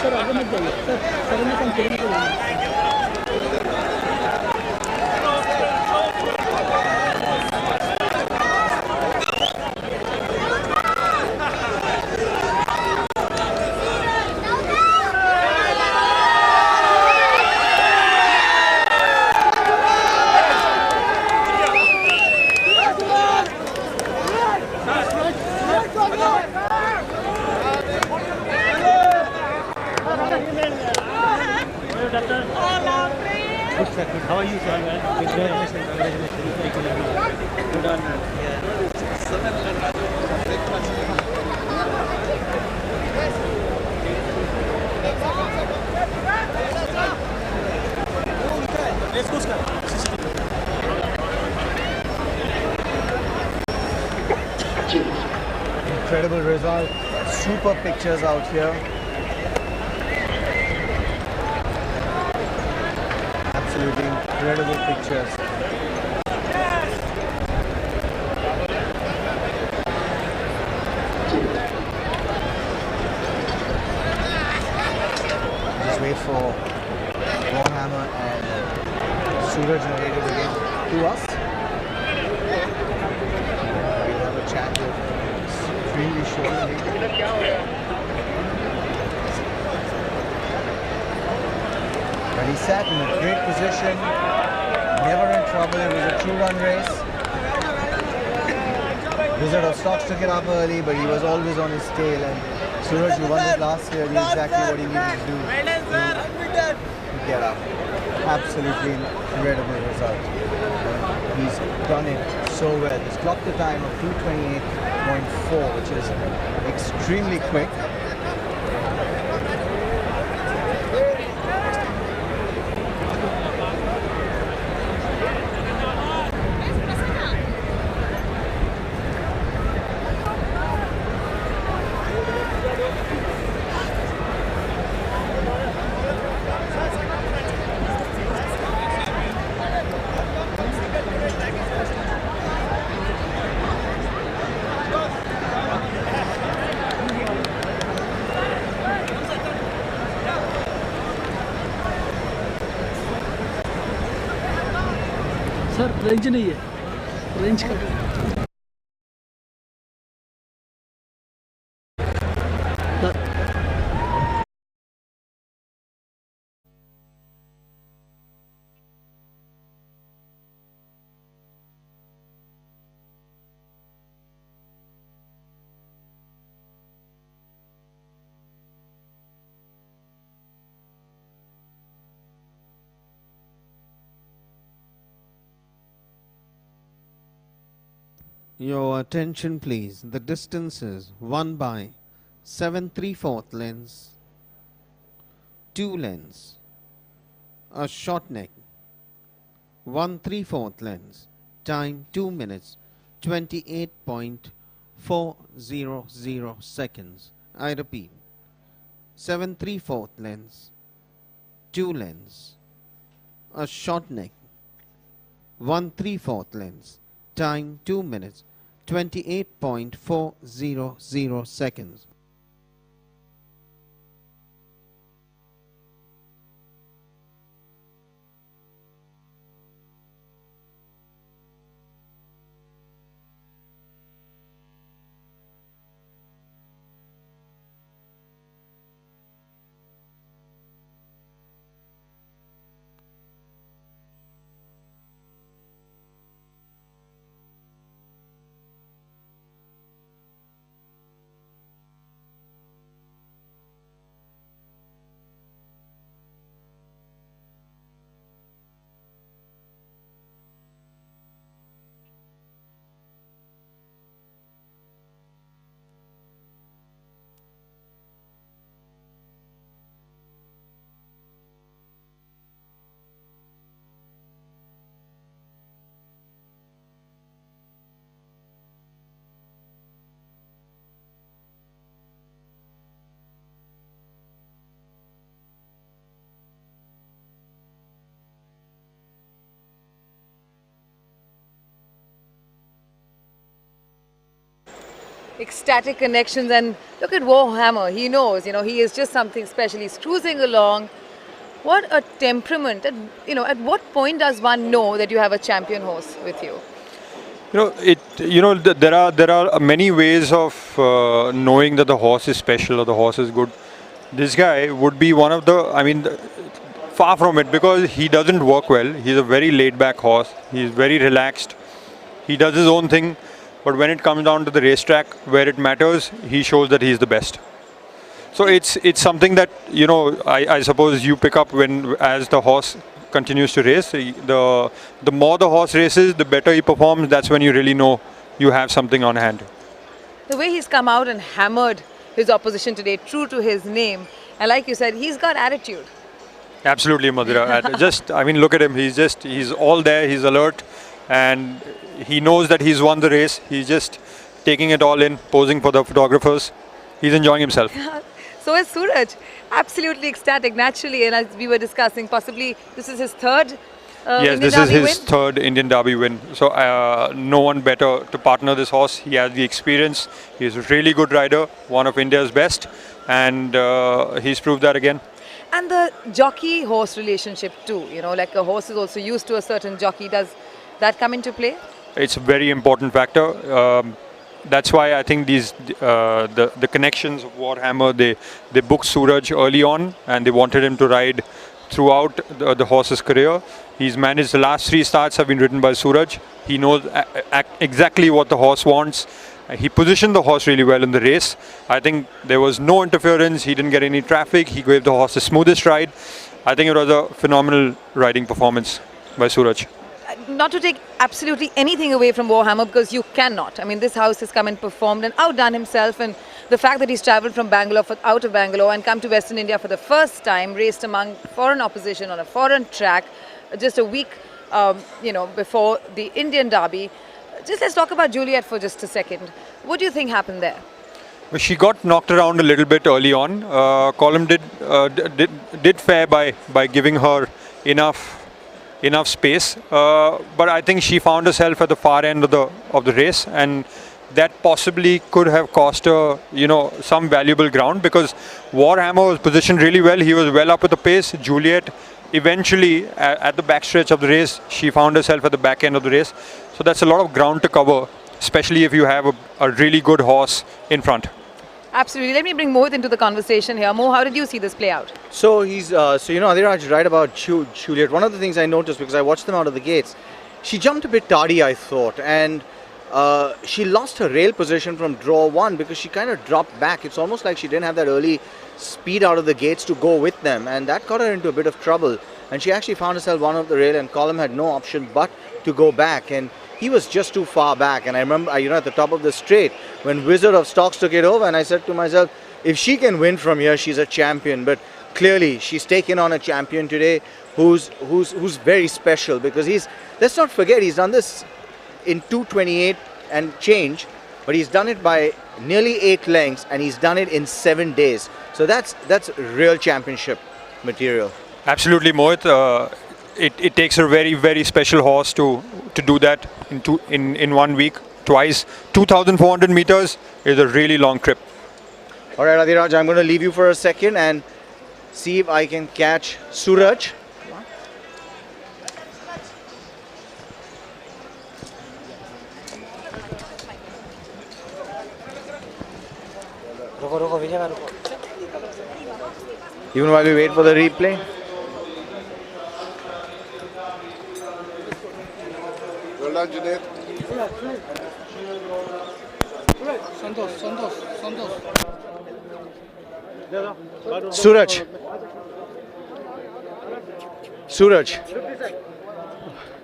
sir आगे मत जाइए sir ने complaint किया How are you, sir? Congratulations, congratulations. Good on Incredible result. Super pictures out here. Absolutely incredible pictures. Just wait for Warhammer and Suraj narrated again to us. We'll have a chat with extremely shortly. But he sat in a great position, never in trouble. It was a 2-run race. Wizard of Stocks took it up early, but he was always on his tail. And Suraj, who won this last year, knew exactly what he needed to do to get up. Absolutely incredible result. He's done it so well. He's clocked the time of 2:28.4, which is extremely quick. Sir range नहीं है range का Your attention please. The distance is 1 by 7 3/4 lengths, 2 lengths, a short neck, 1 3/4 lengths, time 2 minutes 28.400 seconds. I repeat, 7 3/4 lengths, 2 lengths, a short neck, 1 3/4 lengths, time 2 minutes 28.400 seconds. ecstatic connections. And look at Warhammer. He knows, he is just something special. He's cruising along. What a temperament. And, at what point does one know that you have a champion horse with you? There are many ways of knowing that the horse is special or the horse is good. This guy would be one of far from it, because he doesn't work well. He's a very laid-back horse. He's very relaxed. He does his own thing, but when it comes down to the racetrack where it matters, he shows that he's the best. So it's something that I suppose you pick up as the horse continues to race. The more the horse races, the better he performs. That's when you really know you have something on hand. The way he's come out and hammered his opposition today, true to his name, and like you said, he's got attitude. Absolutely, Madhura. Look at him. He's all there. He's alert, and he knows that he's won the race. He's just taking it all in, posing for the photographers. He's enjoying himself. So is Suraj. Absolutely ecstatic, naturally. And as we were discussing, possibly this is his third yes, this is his third Indian Derby win. So no one better to partner this horse. He has the experience. He's a really good rider, one of India's best, and he's proved that again. And the jockey-horse relationship too. Like a horse is also used to a certain jockey. Does that come into play? It's a very important factor. That's why I think the connections of Warhammer, they booked Suraj early on, and they wanted him to ride throughout the horse's career. He's managed, the last 3 starts have been ridden by Suraj. He knows exactly what the horse wants. He positioned the horse really well in the race. I think there was no interference. He didn't get any traffic. He gave the horse the smoothest ride. I think it was a phenomenal riding performance by Suraj. Not to take absolutely anything away from Warhammer, because you cannot. This house has come and performed and outdone himself, and the fact that he's travelled from Bangalore, out of Bangalore, and come to Western India for the first time, raced among foreign opposition on a foreign track, just a week, before the Indian Derby. Just let's talk about Juliet for just a second. What do you think happened there? Well, she got knocked around a little bit early on. Colm did fair by giving her enough space, but I think she found herself at the far end of the race, and that possibly could have cost her some valuable ground, because Warhammer was positioned really well. He was well up with the pace. Juliet eventually at the backstretch of the race, she found herself at the back end of the race. So that's a lot of ground to cover, especially if you have a really good horse in front. Absolutely. Let me bring Mohit into the conversation here. Mo, how did you see this play out? So Adhiraj, right about Juliet. One of the things I noticed, because I watched them out of the gates, she jumped a bit tardy, I thought, and she lost her rail position from draw 1 because she kind of dropped back. It's almost like she didn't have that early speed out of the gates to go with them, and that got her into a bit of trouble. And she actually found herself one of the rail, and Colm had no option but to go back, and he was just too far back. And I remember, at the top of the straight, when Wizard of Stocks took it over, and I said to myself, if she can win from here, she's a champion. But clearly, she's taken on a champion today who's very special, because let's not forget, he's done this in 2:28 and change, but he's done it by nearly 8 lengths, and he's done it in 7 days. So that's real championship material. Absolutely, Mohit. It takes a very, very special horse to do that in 1 week, twice. 2,400 meters is a really long trip. All right, Adhiraj, I'm going to leave you for a second and see if I can catch Suraj. Even while we wait for the replay. Well done, Junaid. Suraj.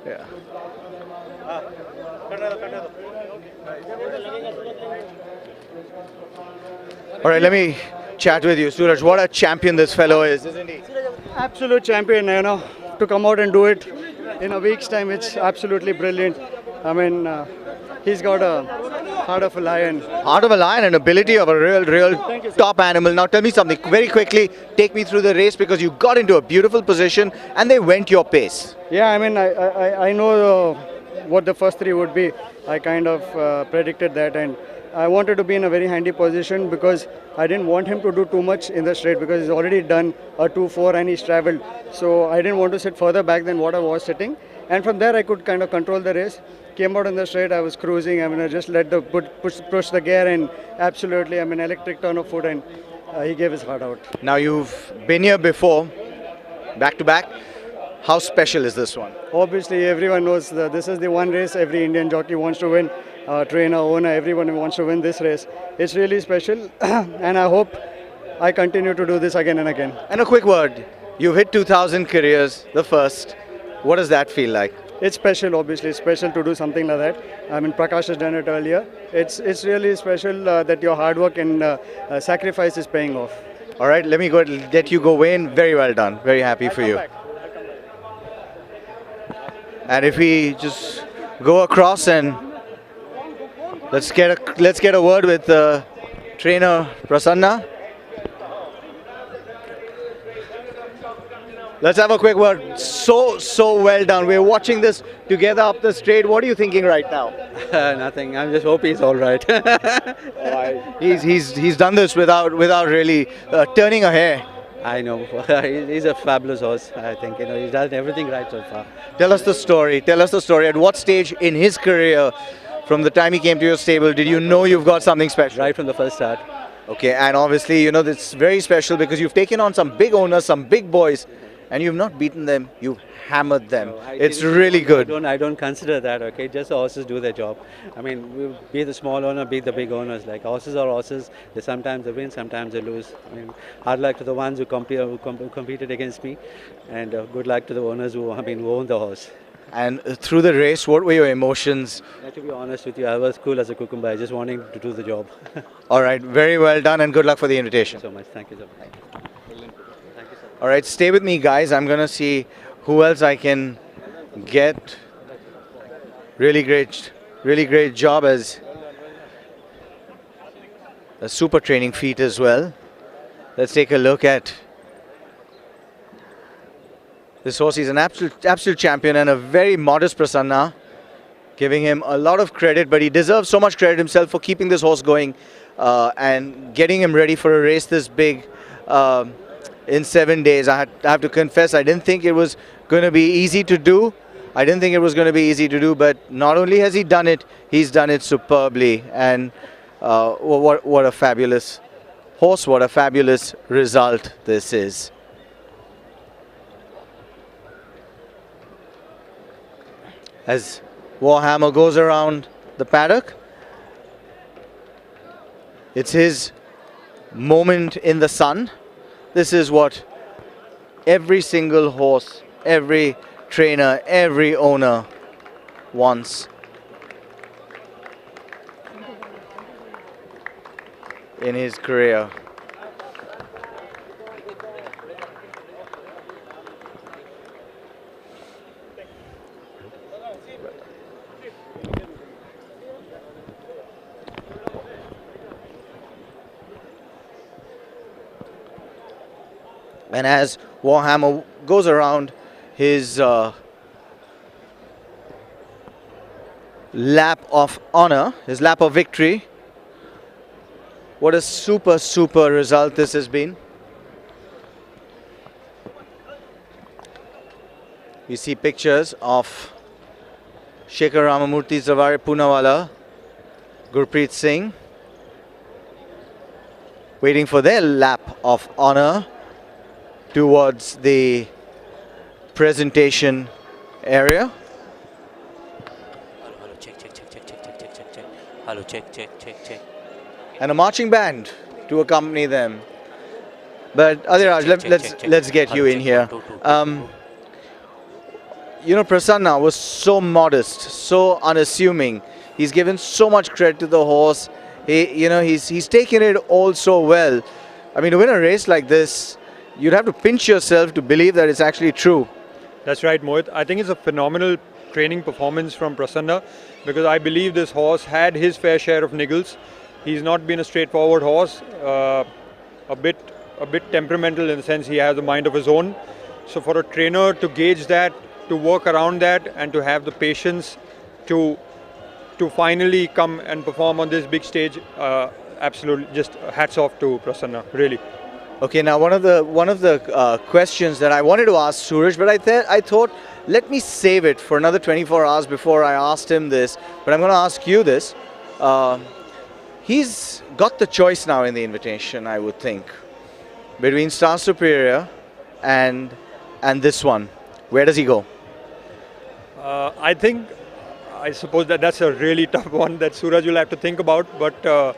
Yeah. All right, let me chat with you. Suraj, what a champion this fellow is, isn't he? Absolute champion, to come out and do it in a week's time, it's absolutely brilliant. He's got a heart of a lion. Heart of a lion and ability of a real top animal. Now tell me something, very quickly, take me through the race, because you got into a beautiful position and they went your pace. Yeah, I know what the first 3 would be. I kind of predicted that, and I wanted to be in a very handy position because I didn't want him to do too much in the straight because he's already done a 2-4 and he's travelled. So I didn't want to sit further back than what I was sitting. And from there I could kind of control the race. Came out in the straight, I was cruising. I mean, I just let the push the gear and absolutely, I mean, electric turn of foot, and he gave his heart out. Now you've been here before, back to back. How special is this one? Obviously, everyone knows that this is the one race every Indian jockey wants to win. Trainer, owner, everyone wants to win this race. It's really special, and I hope I continue to do this again and again. And a quick word, you've hit 2,000 careers, the first. What does that feel like? It's special, obviously. It's special to do something like that. I mean, Prakash has done it earlier. It's really special that your hard work and sacrifice is paying off. All right, let me go let you go in. Very well done. Very happy for you. And if we just go across and let's get a word with trainer Prasanna. Let's have a quick word. So well done. We're watching this together up the straight. What are you thinking right now? Nothing. I'm just hoping he's all right. He's done this without really turning a hair. I know. He's a fabulous horse. I think he's done everything right so far. Tell us the story. Tell us the story. At what stage in his career, from the time he came to your stable, did you know you've got something special? Right from the first start. Okay, and obviously it's very special because you've taken on some big owners, some big boys. And you've not beaten them, you've hammered them. No, it's really good. I don't consider that, okay? Just the horses do their job. I mean, we be the small owner, be the big owners. Like horses are horses. Sometimes they win, sometimes they lose. I mean, hard luck to the ones who competed against me, and good luck to the owners who own the horse. And through the race, what were your emotions? To be honest with you, I was cool as a cucumber. I just wanting to do the job. All right, very well done, and good luck for the invitation. Thank you so much. Thank you so much. All right, stay with me, guys. I'm going to see who else I can get. Really great job as a super training feat as well. Let's take a look at this horse. He's an absolute champion and a very modest Prasanna, giving him a lot of credit, but he deserves so much credit himself for keeping this horse going and getting him ready for a race this big. In 7 days. I have to confess, I didn't think it was going to be easy to do. But not only has he done it, he's done it superbly. And what a fabulous horse, what a fabulous result this is. As Warhammer goes around the paddock, it's his moment in the sun. This is what every single horse, every trainer, every owner wants in his career. And as Warhammer goes around his lap of honor, his lap of victory, what a super result this has been. We see pictures of Shekhar Ramamurthy, Zawari Poonawalla, Gurpreet Singh waiting for their lap of honor towards the presentation area. Hello, check. And a marching band to accompany them. But Adiraj, let's get you in here. Prasanna was so modest, so unassuming. He's given so much credit to the horse. He's taken it all so well. I mean, to win a race like this, you'd have to pinch yourself to believe that it's actually true. That's right, Mohit. I think it's a phenomenal training performance from Prasanna because I believe this horse had his fair share of niggles. He's not been a straightforward horse, a bit temperamental in the sense he has a mind of his own. So for a trainer to gauge that, to work around that and to have the patience to to finally come and perform on this big stage, absolutely just hats off to Prasanna, really. Okay, now one of the questions that I wanted to ask Suraj, but I thought let me save it for another 24 hours before I asked him this. But I'm going to ask you this. He's got the choice now in the invitation, I would think, between Star Superior and this one. Where does he go? I suppose that's a really tough one that Suraj will have to think about, but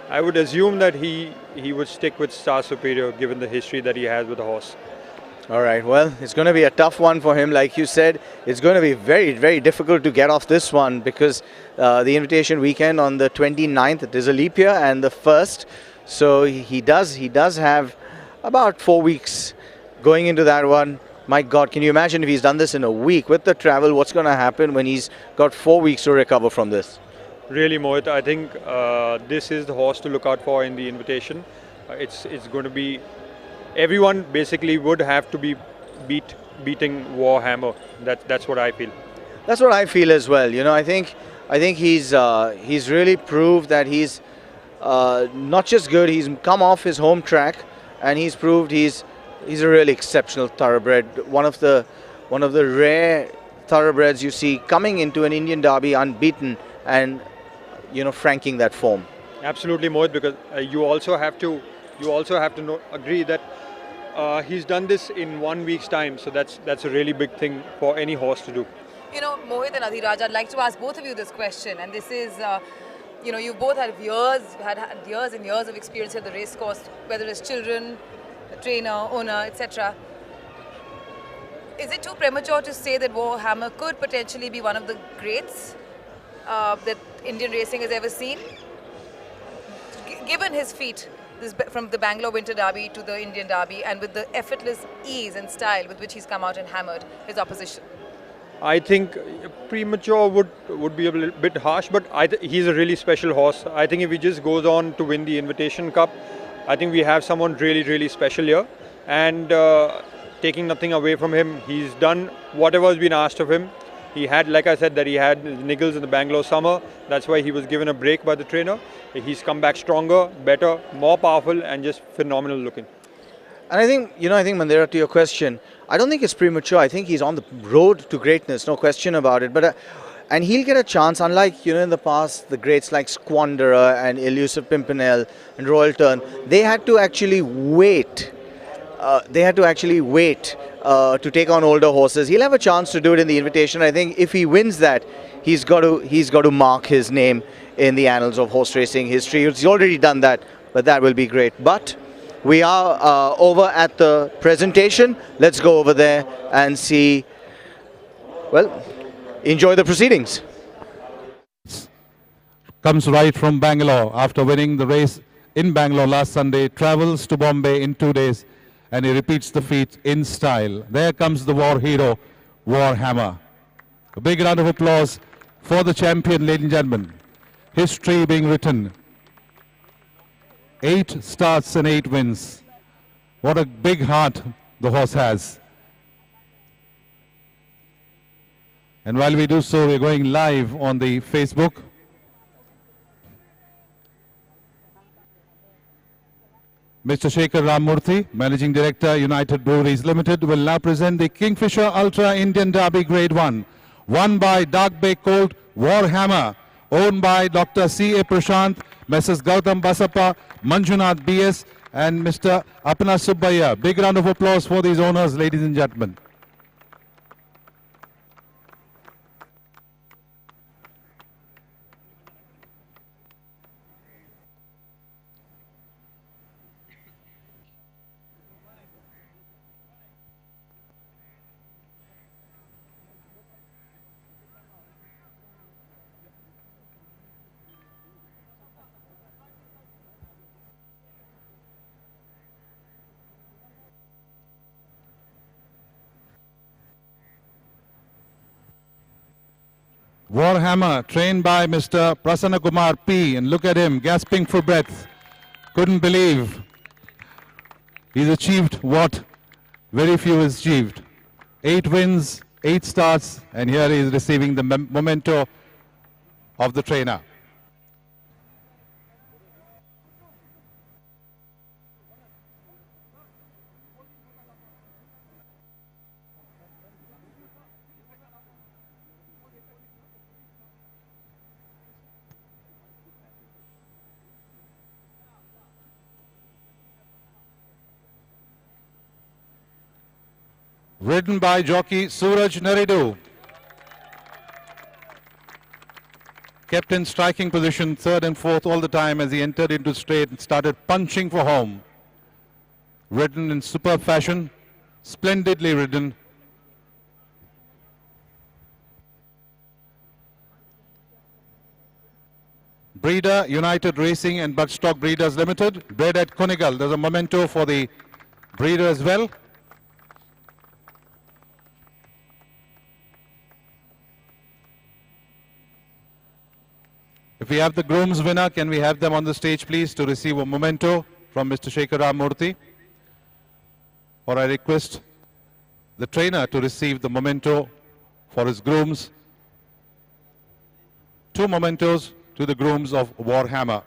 I would assume that he would stick with Star Superior given the history that he has with the horse. All right, well, it's going to be a tough one for him. Like you said, it's going to be very, very difficult to get off this one because the invitation weekend on the 29th, it is a leap year, and the 1st. So he does have about 4 weeks going into that one. My God, can you imagine if he's done this in a week with the travel? What's going to happen when he's got 4 weeks to recover from this? Really, Mohit, I think this is the horse to look out for in the invitation. It's going to be, everyone basically would have to be beating Warhammer. That's what I feel. That's what I feel as well. You know, I think he's really proved that he's not just good. He's come off his home track, and he's proved he's a really exceptional thoroughbred. One of the rare thoroughbreds you see coming into an Indian Derby unbeaten and franking that form. Absolutely, Mohit, because you also have to agree that he's done this in 1 week's time. So that's a really big thing for any horse to do. Mohit and Adhiraj, I'd like to ask both of you this question, and this is, you both had years and years of experience at the racecourse, whether it's children, the trainer, owner, etc. Is it too premature to say that Warhammer could potentially be one of the greats that Indian racing has ever seen? Given his feat from the Bangalore Winter Derby to the Indian Derby, and with the effortless ease and style with which he's come out and hammered his opposition. I think premature would be a little bit harsh, but he's a really special horse. I think if he just goes on to win the Invitation Cup, I think we have someone really, really special here. And taking nothing away from him, he's done whatever has been asked of him. He had, like I said, that he had niggles in the Bangalore summer. That's why he was given a break by the trainer. He's come back stronger, better, more powerful, and just phenomenal looking. And I think, Mandira, to your question, I don't think it's premature. I think he's on the road to greatness, no question about it. But and he'll get a chance, unlike, in the past, the greats like Squanderer and Elusive Pimpernel and Royal Turn, they had to actually wait. To take on older horses. He'll have a chance to do it in the Invitation. I think if he wins that, he's got to mark his name in the annals of horse racing history. He's already done that, but that will be great. But we are over at the presentation. Let's go over there and see, enjoy the proceedings. Comes right from Bangalore after winning the race in Bangalore last Sunday, travels to Bombay in 2 days, and he repeats the feat in style. There comes the war hero, Warhammer. A big round of applause for the champion, ladies and gentlemen. History being written. 8 starts and 8 wins. What a big heart the horse has. And while we do so, we're going live on the Facebook. Mr. Shekhar Ramamurthy, Managing Director, United Breweries Limited, will now present the Kingfisher Ultra Indian Derby Grade 1, won by Dark Bay Colt Warhammer, owned by Dr. C.A. Prashant, Messrs. Gautam Basappa, Manjunath B.S. and Mr. Apna Subbaya. Big round of applause for these owners, ladies and gentlemen. Warhammer, trained by Mr. Prasanna Kumar P. And look at him, gasping for breath. Couldn't believe he's achieved what very few has achieved. 8 wins, 8 starts, and here he is receiving the memento of the trainer. Ridden by jockey Suraj Naridu. Kept in striking position, third and fourth all the time as he entered into straight and started punching for home. Ridden in superb fashion, splendidly ridden. Breeder, United Racing and Buckstock Breeders Limited, bred at Kunigal. There's a memento for the breeder as well. If we have the groom's winner, can we have them on the stage, please, to receive a memento from Mr. Shekhar Ramamurthy? Or I request the trainer to receive the memento for his grooms. 2 mementos to the grooms of Warhammer.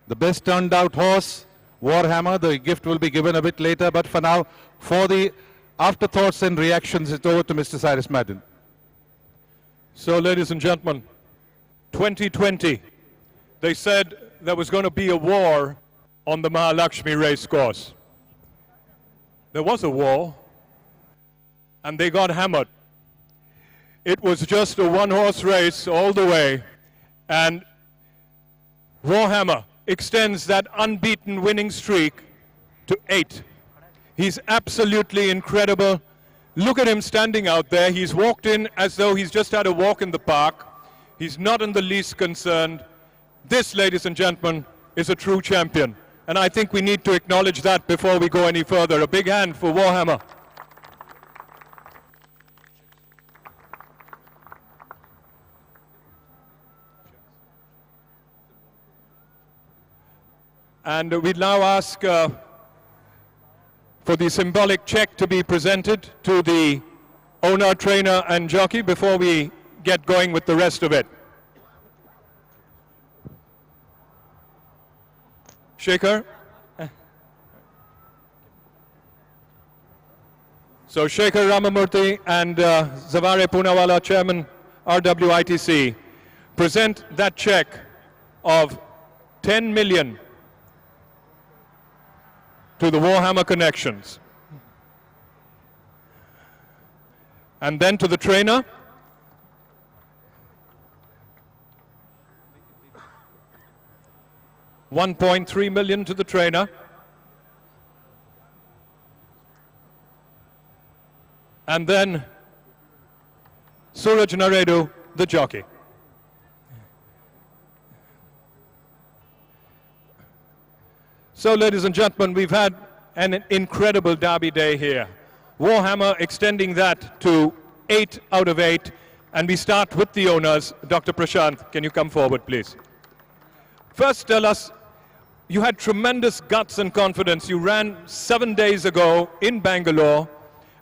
The best turned out horse, Warhammer. The gift will be given a bit later, but for now, for the afterthoughts and reactions, it's over to Mr. Cyrus Madden. So, ladies and gentlemen, 2020, they said there was going to be a war on the Mahalakshmi Racecourse. There was a war, and they got hammered. It was just a one-horse race all the way, and Warhammer extends that unbeaten winning streak to 8. He's absolutely incredible. Look at him standing out there. He's walked in as though he's just had a walk in the park. He's not in the least concerned. This, ladies and gentlemen, is a true champion. And I think we need to acknowledge that before we go any further. A big hand for Warhammer. And we'd now ask for the symbolic check to be presented to the owner, trainer and jockey before we get going with the rest of it. Shekhar? So Shekhar Ramamurthy and Zavare Poonawalla, Chairman RWITC, present that check of 10 million to the Warhammer Connections. And then to the trainer. $1.3 million to the trainer. And then Suraj Naridu, the jockey. So, ladies and gentlemen, we've had an incredible Derby day here. Warhammer extending that to 8 out of 8. And we start with the owners. Dr. Prashant, can you come forward, please? First, tell us, you had tremendous guts and confidence. You ran 7 days ago in Bangalore,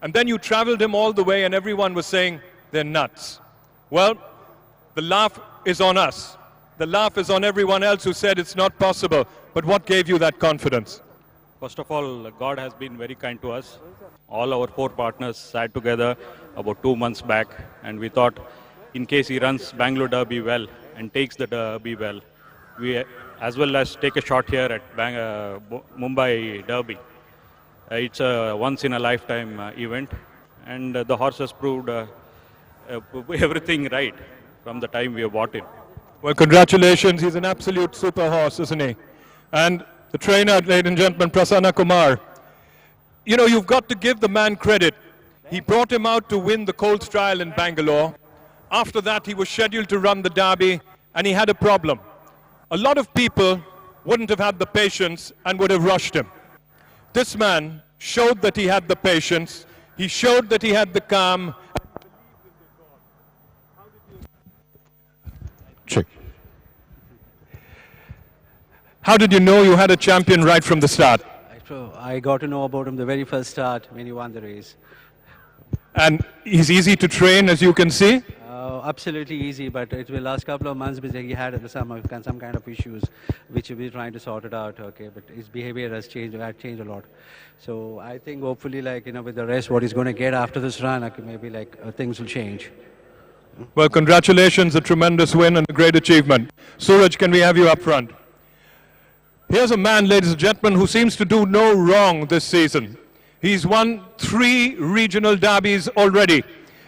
and then you traveled him all the way, and everyone was saying, they're nuts. Well, the laugh is on us. The laugh is on everyone else who said it's not possible. But what gave you that confidence? First of all, God has been very kind to us. All our 4 partners sat together about 2 months back, and we thought, in case he runs Bangalore Derby well and takes the Derby well, we as well as take a shot here at Mumbai Derby. It's a once-in-a-lifetime event, and the horse has proved everything right from the time we have bought him. Well, congratulations. He's an absolute super horse, isn't he? And the trainer, ladies and gentlemen, Prasanna Kumar. You know, you've got to give the man credit. He brought him out to win the Colts Trial in Bangalore. After that, he was scheduled to run the Derby, and he had a problem. A lot of people wouldn't have had the patience and would have rushed him. This man showed that he had the patience. He showed that he had the calm. Check. How did you know you had a champion right from the start? I got to know about him the very first start when he won the race. And he's easy to train, as you can see. Absolutely easy, but it will last couple of months because he had some kind of issues, which we're trying to sort it out. Okay, but his behavior has changed a lot. So I think hopefully, like with the rest, what he's going to get after this run, okay, maybe things will change. Well, congratulations, a tremendous win and a great achievement. Suraj, can we have you up front? Here's a man, ladies and gentlemen, who seems to do no wrong this season. He's won 3 regional derbies already.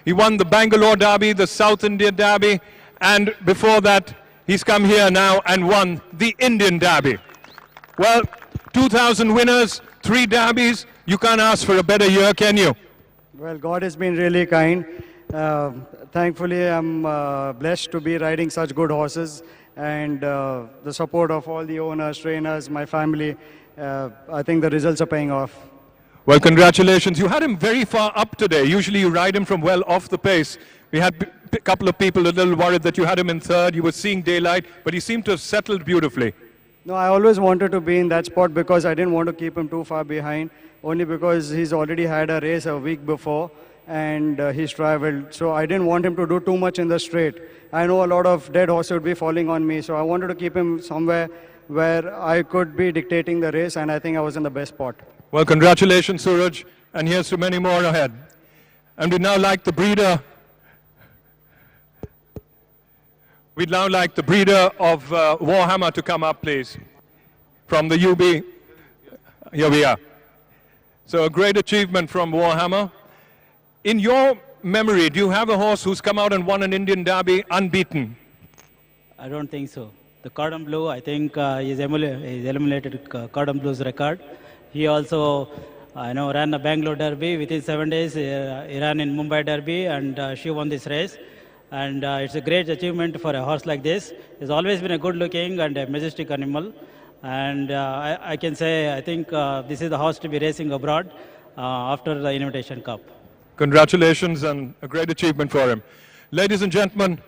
He won the Bangalore Derby, the South India Derby, and before that, he's come here now and won the Indian Derby. Well, 2,000 winners, 3 derbies. You can't ask for a better year, can you? Well, God has been really kind. Thankfully, I'm blessed to be riding such good horses, and the support of all the owners, trainers, my family. I think the results are paying off. Well, congratulations. You had him very far up today. Usually you ride him from well off the pace. We had a couple of people a little worried that you had him in third. You were seeing daylight, but he seemed to have settled beautifully. No, I always wanted to be in that spot because I didn't want to keep him too far behind, only because he's already had a race a week before and he's traveled. So I didn't want him to do too much in the straight. I know a lot of dead horses would be falling on me, so I wanted to keep him somewhere where I could be dictating the race, and I think I was in the best spot. Well, congratulations, Suraj, and here's to many more ahead. And we'd now like the breeder. We'd now like the breeder of Warhammer to come up, please, from the UB. Here we are. So a great achievement from Warhammer. In your memory, do you have a horse who's come out and won an Indian Derby unbeaten? I don't think so. The Cordon Bleu, I think he's eliminated Cordon Bleu's record. He also ran the Bangalore Derby. Within 7 days, he ran in Mumbai Derby, and she won this race. And it's a great achievement for a horse like this. He's always been a good-looking and a majestic animal. And I can say, I think this is the horse to be racing abroad after the Invitation Cup. Congratulations and a great achievement for him. Ladies and gentlemen,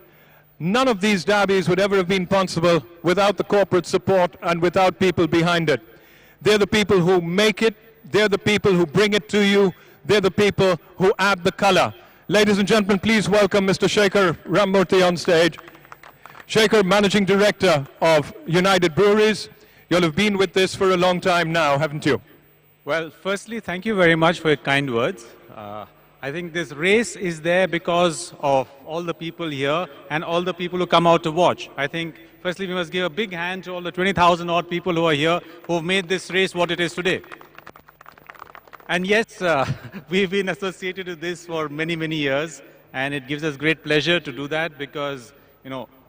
none of these derbies would ever have been possible without the corporate support and without people behind it. They're the people who make it, they're the people who bring it to you, they're the people who add the color. Ladies and gentlemen, please welcome Mr. Shekhar Ramamurthy on stage. Shekhar, Managing Director of United Breweries. You'll have been with this for a long time now, haven't you? Well, firstly, thank you very much for your kind words. I think this race is there because of all the people here and all the people who come out to watch. I think, firstly, we must give a big hand to all the 20,000 odd people who are here who have made this race what it is today. And yes, we've been associated with this for many, many years, and it gives us great pleasure to do that because,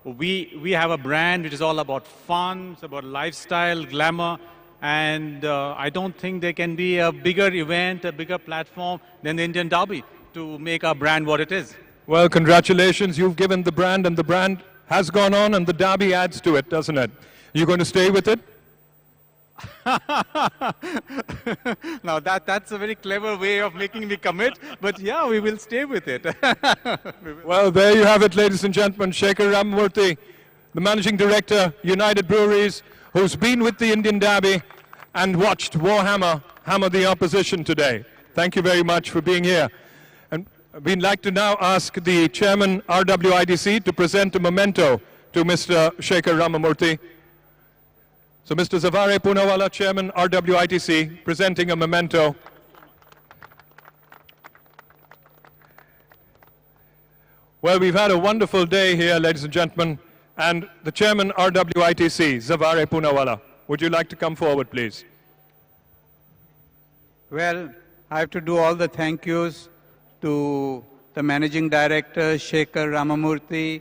we have a brand which is all about fun, it's about lifestyle, glamour, and I don't think there can be a bigger event, a bigger platform than the Indian Derby to make our brand what it is. Well, congratulations. You've given the brand, and the brand has gone on, and the Derby adds to it, doesn't it? You're going to stay with it? Now, that's a very clever way of making me commit, but yeah, we will stay with it. Well, there you have it, ladies and gentlemen. Shekhar Ramamurthy, the Managing Director, United Breweries, who's been with the Indian Derby and watched Warhammer hammer the opposition today. Thank you very much for being here. And we'd like to now ask the Chairman, RWITC, to present a memento to Mr. Shekhar Ramamurthy. So Mr. Zavare Poonawalla, Chairman, RWITC, presenting a memento. Well, we've had a wonderful day here, ladies and gentlemen. And the Chairman, RWITC, Zavare Poonawalla, would you like to come forward, please? Well, I have to do all the thank yous to the Managing Director, Shekhar Ramamurthy,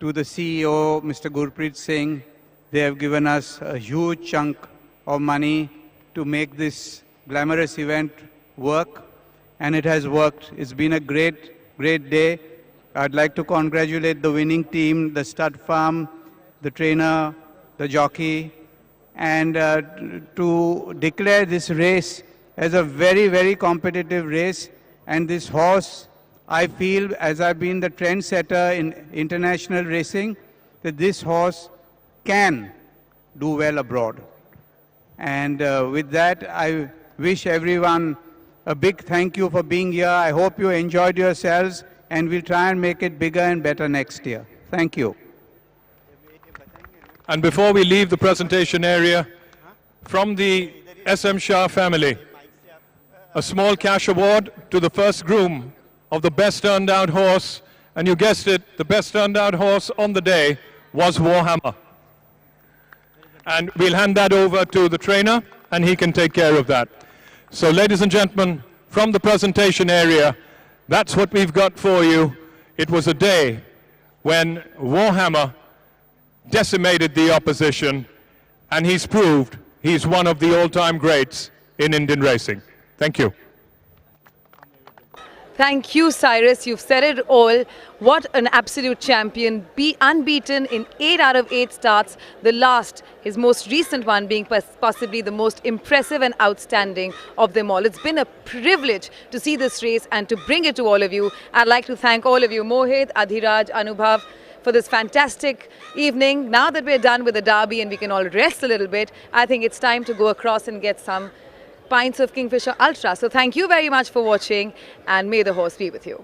to the CEO, Mr. Gurpreet Singh. They have given us a huge chunk of money to make this glamorous event work, and it has worked. It's been a great, great day. I'd like to congratulate the winning team, the stud farm, the trainer, the jockey, and to declare this race as a very, very competitive race. And this horse, I feel, as I've been the trendsetter in international racing, that this horse can do well abroad. And with that, I wish everyone a big thank you for being here. I hope you enjoyed yourselves, and we'll try and make it bigger and better next year. Thank you. And before we leave the presentation area, from the SM Shah family, a small cash award to the first groom of the best turned out horse. And you guessed it, the best turned out horse on the day was Warhammer. And we'll hand that over to the trainer, and he can take care of that. So ladies and gentlemen, from the presentation area, that's what we've got for you. It was a day when Warhammer decimated the opposition, and he's proved he's one of the all-time greats in Indian racing. Thank you. Thank you, Cyrus. You've said it all. What an absolute champion. Be unbeaten in 8 out of 8 starts. The last, his most recent one, being possibly the most impressive and outstanding of them all. It's been a privilege to see this race and to bring it to all of you. I'd like to thank all of you, Mohit, Adhiraj, Anubhav, for this fantastic evening. Now that we're done with the derby and we can all rest a little bit, I think it's time to go across and get some pints of Kingfisher Ultra. So thank you very much for watching, and may the horse be with you.